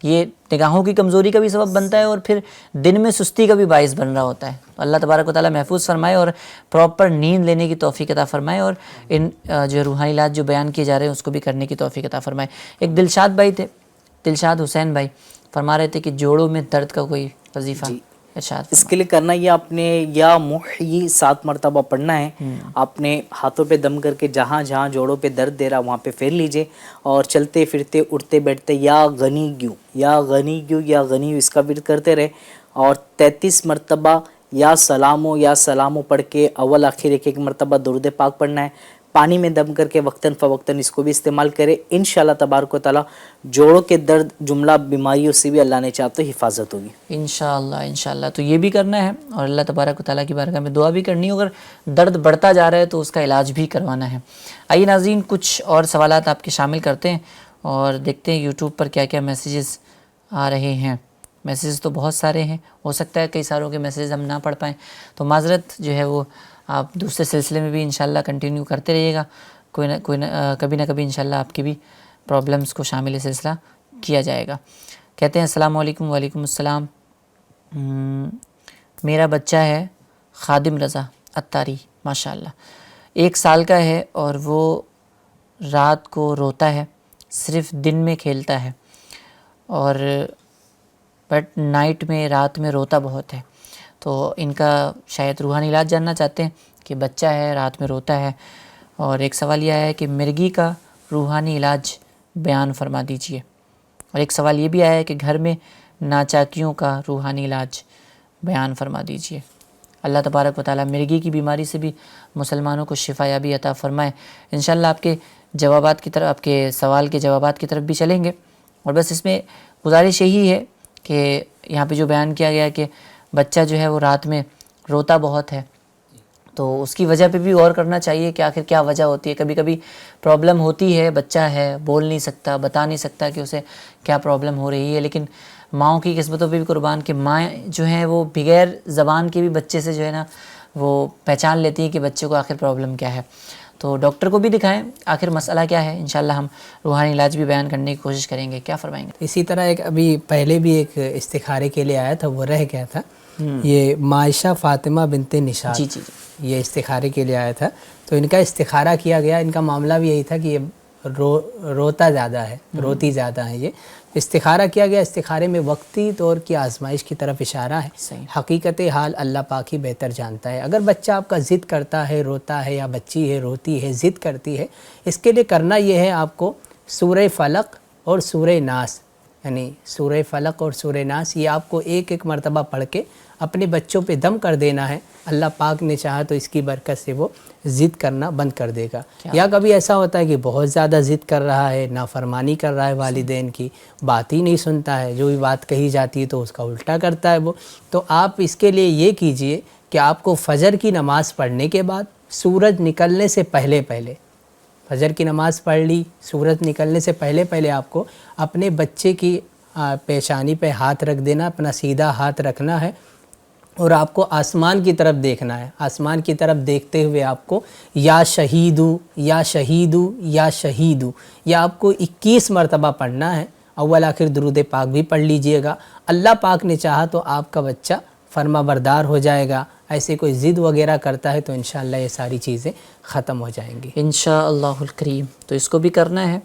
یہ نگاہوں کی کمزوری کا بھی سبب بنتا ہے اور پھر دن میں سستی کا بھی باعث بن رہا ہوتا ہے۔ اللہ تبارک و تعالیٰ محفوظ فرمائے اور پراپر نیند لینے کی توفیق عطا فرمائے، اور ان جو روحانی علاج جو بیان کیے جا رہے ہیں اس کو بھی کرنے کی توفیق عطا فرمائے۔ ایک دلشاد بھائی تھے، دلشاد حسین بھائی، فرما رہے تھے کہ جوڑوں میں درد کا کوئی وظیفہ ارشاد۔ اس کے لیے کرنا یہ آپ نے یا محیی 7 مرتبہ پڑھنا ہے، آپ نے ہاتھوں پہ دم کر کے جہاں جہاں جوڑوں پہ درد دے رہا وہاں پہ پھیر لیجئے، اور چلتے پھرتے اٹھتے بیٹھتے یا غنیگو اس کا ورد کرتے رہے، اور 33 مرتبہ یا سلامو پڑھ کے اول آخر ایک مرتبہ درود پاک پڑھنا ہے۔ پانی میں دم کر کے وقتاً فوقتاً اس کو بھی استعمال کرے، انشاءاللہ تبارک و تعالیٰ جوڑوں کے درد جملہ بیماریوں سے بھی اللہ نے چاہا تو حفاظت ہوگی انشاءاللہ۔ تو یہ بھی کرنا ہے اور اللہ تبارک و تعالیٰ کی بارگاہ میں دعا بھی کرنی ہے، اگر درد بڑھتا جا رہا ہے تو اس کا علاج بھی کروانا ہے۔ آئیے ناظرین کچھ اور سوالات آپ کے شامل کرتے ہیں اور دیکھتے ہیں یوٹیوب پر کیا کیا میسیجز آ رہے ہیں۔ میسیجز تو بہت سارے ہیں، ہو سکتا ہے کئی ساروں کے میسیجز ہم نہ پڑھ پائیں، تو معذرت جو ہے وہ آپ دوسرے سلسلے میں بھی انشاءاللہ کنٹینیو کرتے رہیے گا، کبھی نہ کبھی انشاءاللہ آپ کی بھی پرابلمز کو شامل سلسلہ کیا جائے گا۔ کہتے ہیں السلام علیکم۔ وعلیکم السلام۔ میرا بچہ ہے خادم رضا اتاری، ماشاءاللہ 1 سال کا ہے، اور وہ رات کو روتا ہے، صرف دن میں کھیلتا ہے، اور بٹ رات میں روتا بہت ہے۔ تو ان کا شاید روحانی علاج جاننا چاہتے ہیں کہ بچہ ہے رات میں روتا ہے، اور ایک سوال یہ آیا ہے کہ مرغی کا روحانی علاج بیان فرما دیجئے، اور ایک سوال یہ بھی آیا ہے کہ گھر میں ناچاکیوں کا روحانی علاج بیان فرما دیجئے۔ اللہ تبارک و تعالیٰ مرغی کی بیماری سے بھی مسلمانوں کو شفا یابی عطا فرمائے۔ انشاءاللہ آپ کے جوابات کی طرف، آپ کے سوال کے جوابات کی طرف بھی چلیں گے، اور بس اس میں گزارش یہی ہے کہ یہاں پہ جو بیان کیا گیا کہ بچہ جو ہے وہ رات میں روتا بہت ہے، تو اس کی وجہ پہ بھی غور کرنا چاہیے کہ آخر کیا وجہ ہوتی ہے۔ کبھی کبھی پرابلم ہوتی ہے، بچہ ہے بول نہیں سکتا، بتا نہیں سکتا کہ اسے کیا پرابلم ہو رہی ہے، لیکن ماؤں کی قسمتوں پہ بھی قربان کہ مائیں جو ہیں وہ بغیر زبان کے بھی بچے سے جو ہے نا وہ پہچان لیتی ہیں کہ بچے کو آخر پرابلم کیا ہے۔ تو ڈاکٹر کو بھی دکھائیں آخر مسئلہ کیا ہے، انشاءاللہ ہم روحانی علاج بھی بیان کرنے کی کوشش کریں گے۔ کیا فرمائیں گے؟ اسی طرح ایک ابھی پہلے بھی ایک استخارے کے لیے آیا تھا، وہ رہ گیا تھا، یہ معائشہ فاطمہ بنت نشاد، یہ استخارے کے لیے آیا تھا، تو ان کا استخارہ کیا گیا۔ ان کا معاملہ بھی یہی تھا کہ یہ روتا زیادہ ہے، روتی زیادہ ہیں. یہ استخارہ کیا گیا. استخارے میں وقتی طور کی آزمائش کی طرف اشارہ ہے. حقیقت حال اللہ پاک ہی بہتر جانتا ہے. اگر بچہ آپ کا ضد کرتا ہے، روتا ہے، یا بچی ہے روتی ہے، ضد کرتی ہے، اس کے لیے کرنا یہ ہے آپ کو سورہ فلق اور سورہ ناس، یعنی سورہ فلق اور سورہ ناس، یہ آپ کو ایک ایک مرتبہ پڑھ کے اپنے بچوں پہ دم کر دینا ہے. اللہ پاک نے چاہا تو اس کی برکت سے وہ ضد کرنا بند کر دے گا. یا کبھی ایسا ہوتا ہے کہ بہت زیادہ ضد کر رہا ہے، نافرمانی کر رہا ہے والدین کی، بات ہی نہیں سنتا ہے، جو بھی بات کہی جاتی ہے تو اس کا الٹا کرتا ہے وہ. تو آپ اس کے لیے یہ کیجئے کہ آپ کو فجر کی نماز پڑھنے کے بعد سورج نکلنے سے پہلے فجر کی نماز پڑھ لی، سورج نکلنے سے پہلے آپ کو اپنے بچے کی پیشانی پہ ہاتھ رکھ دینا، اپنا سیدھا ہاتھ رکھنا ہے، اور آپ کو آسمان کی طرف دیکھنا ہے. آسمان کی طرف دیکھتے ہوئے آپ کو یا شہیدو یا شہیدو یا شہیدو یا آپ کو 21 مرتبہ پڑھنا ہے. اول آخر درود پاک بھی پڑھ لیجئے گا. اللہ پاک نے چاہا تو آپ کا بچہ فرما بردار ہو جائے گا. ایسے کوئی ضد وغیرہ کرتا ہے تو انشاءاللہ یہ ساری چیزیں ختم ہو جائیں گی انشاءاللہ الکریم. تو اس کو بھی کرنا ہے،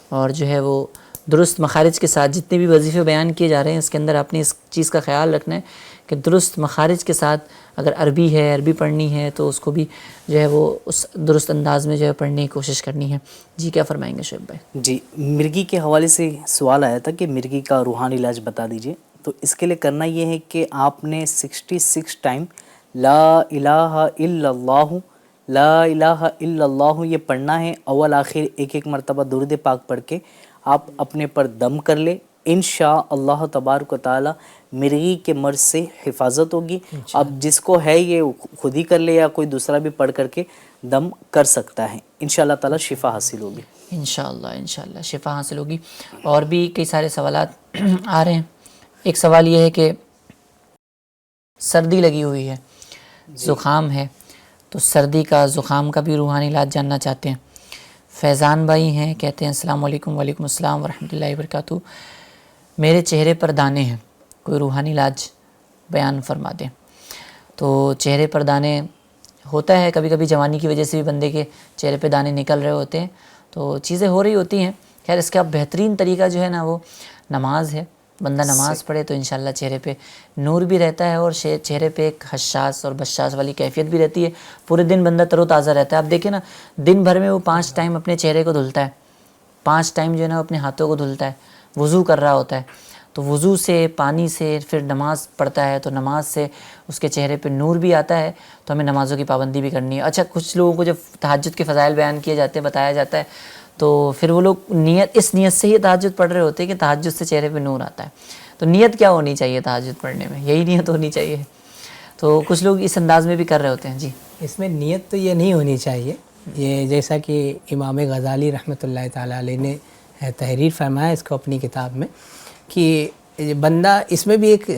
اور جو ہے وہ درست مخارج کے ساتھ جتنے بھی وظیفے بیان کیے جا رہے ہیں اس کے اندر آپ نے اس چیز کا خیال رکھنا ہے کہ درست مخارج کے ساتھ، اگر عربی ہے، عربی پڑھنی ہے تو اس کو بھی جو ہے وہ اس درست انداز میں جو ہے پڑھنے کی کوشش کرنی ہے. جی کیا فرمائیں گے شعیب بھائی؟ جی، مرغی کے حوالے سے سوال آیا تھا کہ مرغی کا روحانی علاج بتا دیجئے. تو اس کے لیے کرنا یہ ہے کہ آپ نے 66 ٹائم لا الہ الا اللہ، لا الہ الا اللہ یہ پڑھنا ہے. اول آخر ایک ایک مرتبہ درود پاک پڑھ کے آپ اپنے پر دم کر لے. انشاءاللہ تبارک و تعالی مرغی کے مرض سے حفاظت ہوگی. اب جس کو ہے یہ خود ہی کر لے یا کوئی دوسرا بھی پڑھ کر کے دم کر سکتا ہے. انشاءاللہ تعالی شفا حاصل ہوگی. انشاءاللہ شفا حاصل ہوگی. اور بھی کئی سارے سوالات آ رہے ہیں. ایک سوال یہ ہے کہ سردی لگی ہوئی ہے، زکام ہے، تو سردی کا زکام کا بھی روحانی علاج جاننا چاہتے ہیں. فیضان بھائی ہیں، کہتے ہیں السلام علیکم. وعلیکم السلام ورحمۃ اللہ وبرکاتہ. میرے چہرے پر دانے ہیں، کوئی روحانی علاج بیان فرما دیں. تو چہرے پر دانے ہوتا ہے کبھی کبھی جوانی کی وجہ سے بھی بندے کے چہرے پہ دانے نکل رہے ہوتے ہیں، تو چیزیں ہو رہی ہوتی ہیں. خیر اس کا بہترین طریقہ جو ہے نا وہ نماز ہے. بندہ نماز پڑھے تو انشاءاللہ چہرے پہ نور بھی رہتا ہے، اور چہرے پہ ایک حساس اور بشاش والی کیفیت بھی رہتی ہے. پورے دن بندہ تر و تازہ رہتا ہے. آپ دیکھیں نا، دن بھر میں وہ 5 ٹائم اپنے چہرے کو دھلتا ہے، 5 ٹائم جو ہے نا وہ اپنے ہاتھوں کو دھلتا ہے، وضو کر رہا ہوتا ہے. تو وضو سے، پانی سے، پھر نماز پڑھتا ہے تو نماز سے اس کے چہرے پہ نور بھی آتا ہے. تو ہمیں نمازوں کی پابندی بھی کرنی ہے. اچھا، کچھ لوگوں کو جب تہجد کے فضائل بیان کیے جاتے ہیں، بتایا جاتا ہے، تو پھر وہ لوگ اس نیت سے ہی تہجد پڑھ رہے ہوتے ہیں کہ تہجد سے چہرے پہ نور آتا ہے. تو نیت کیا ہونی چاہیے تہجد پڑھنے میں؟ یہی نیت ہونی چاہیے. تو کچھ لوگ اس انداز میں بھی کر رہے ہوتے ہیں. جی، اس میں نیت تو یہ نہیں ہونی چاہیے. یہ جیسا کہ امام غزالی رحمۃ اللہ تعالیٰ علیہ نے تحریر فرمایا اس کو اپنی کتاب میں، کہ بندہ اس میں بھی ایک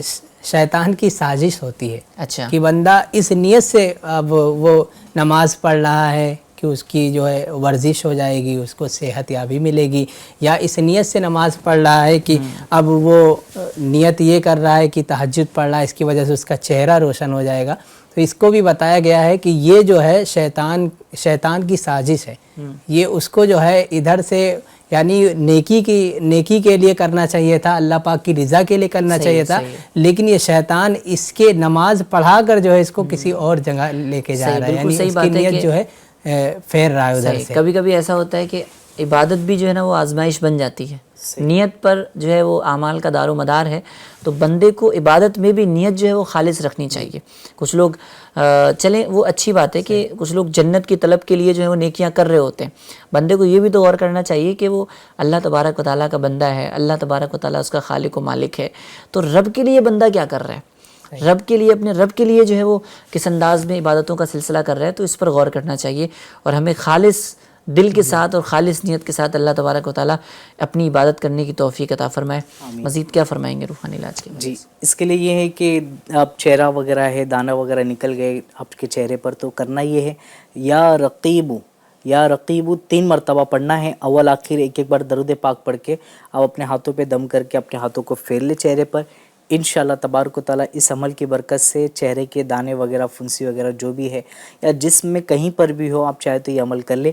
شیطان کی سازش ہوتی ہے. اچھا، کہ بندہ اس نیت سے اب وہ نماز پڑھ رہا ہے کہ اس کی جو ہے ورزش ہو جائے گی، اس کو صحت یابی ملے گی، یا اس نیت سے نماز پڑھ رہا ہے کہ اب وہ نیت یہ کر رہا ہے کہ تہجد پڑھ رہا ہے، اس کی وجہ سے اس کا چہرہ روشن ہو جائے گا. تو اس کو بھی بتایا گیا ہے کہ یہ جو ہے شیطان کی سازش ہے. یہ اس کو جو ہے ادھر سے، یعنی نیکی کے لیے کرنا چاہیے تھا، اللہ پاک کی رضا کے لیے کرنا چاہیے تھا، لیکن یہ شیطان اس کے نماز پڑھا کر جو ہے اس کو کسی اور جگہ لے کے جا رہا ہے، یعنی اس کی نیت جو ہے پھیر رہا ہے ادھر سے. کبھی کبھی ایسا ہوتا ہے کہ عبادت بھی جو ہے نا وہ آزمائش بن جاتی ہے. نیت پر جو ہے وہ اعمال کا دار و مدار ہے. تو بندے کو عبادت میں بھی نیت جو ہے وہ خالص رکھنی چاہیے. کچھ لوگ چلیں وہ اچھی بات ہے کہ کچھ لوگ جنت کی طلب کے لیے جو ہے وہ نیکیاں کر رہے ہوتے ہیں. بندے کو یہ بھی تو غور کرنا چاہیے کہ وہ اللہ تبارک و تعالیٰ کا بندہ ہے، اللہ تبارک و تعالیٰ اس کا خالق و مالک ہے. تو رب کے لیے بندہ کیا کر رہا ہے، رب کے لیے، اپنے رب کے لیے جو ہے وہ کس انداز میں عبادتوں کا سلسلہ کر رہا ہے. تو اس پر غور کرنا چاہیے، اور ہمیں خالص دل کے ساتھ اور خالص نیت کے ساتھ اللہ تبارک و تعالیٰ اپنی عبادت کرنے کی توفیق عطا فرمائے. مزید کیا فرمائیں گے روحانی علاج کے؟ جی، اس کے لیے یہ ہے کہ آپ چہرہ وغیرہ ہے، دانہ وغیرہ نکل گئے آپ کے چہرے پر، تو کرنا یہ ہے یا رقیبو 3 مرتبہ پڑھنا ہے. اول آخر ایک ایک بار درود پاک پڑھ کے آپ اپنے ہاتھوں پہ دم کر کے اپنے ہاتھوں کو پھیر لے چہرے پر. انشاءاللہ تبارک و تعالیٰ اس عمل کی برکت سے چہرے کے دانے وغیرہ، پھنسی وغیرہ جو بھی ہے، یا جسم میں کہیں پر بھی ہو، آپ چاہے تو یہ عمل کر لے.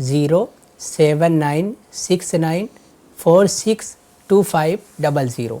07969462500।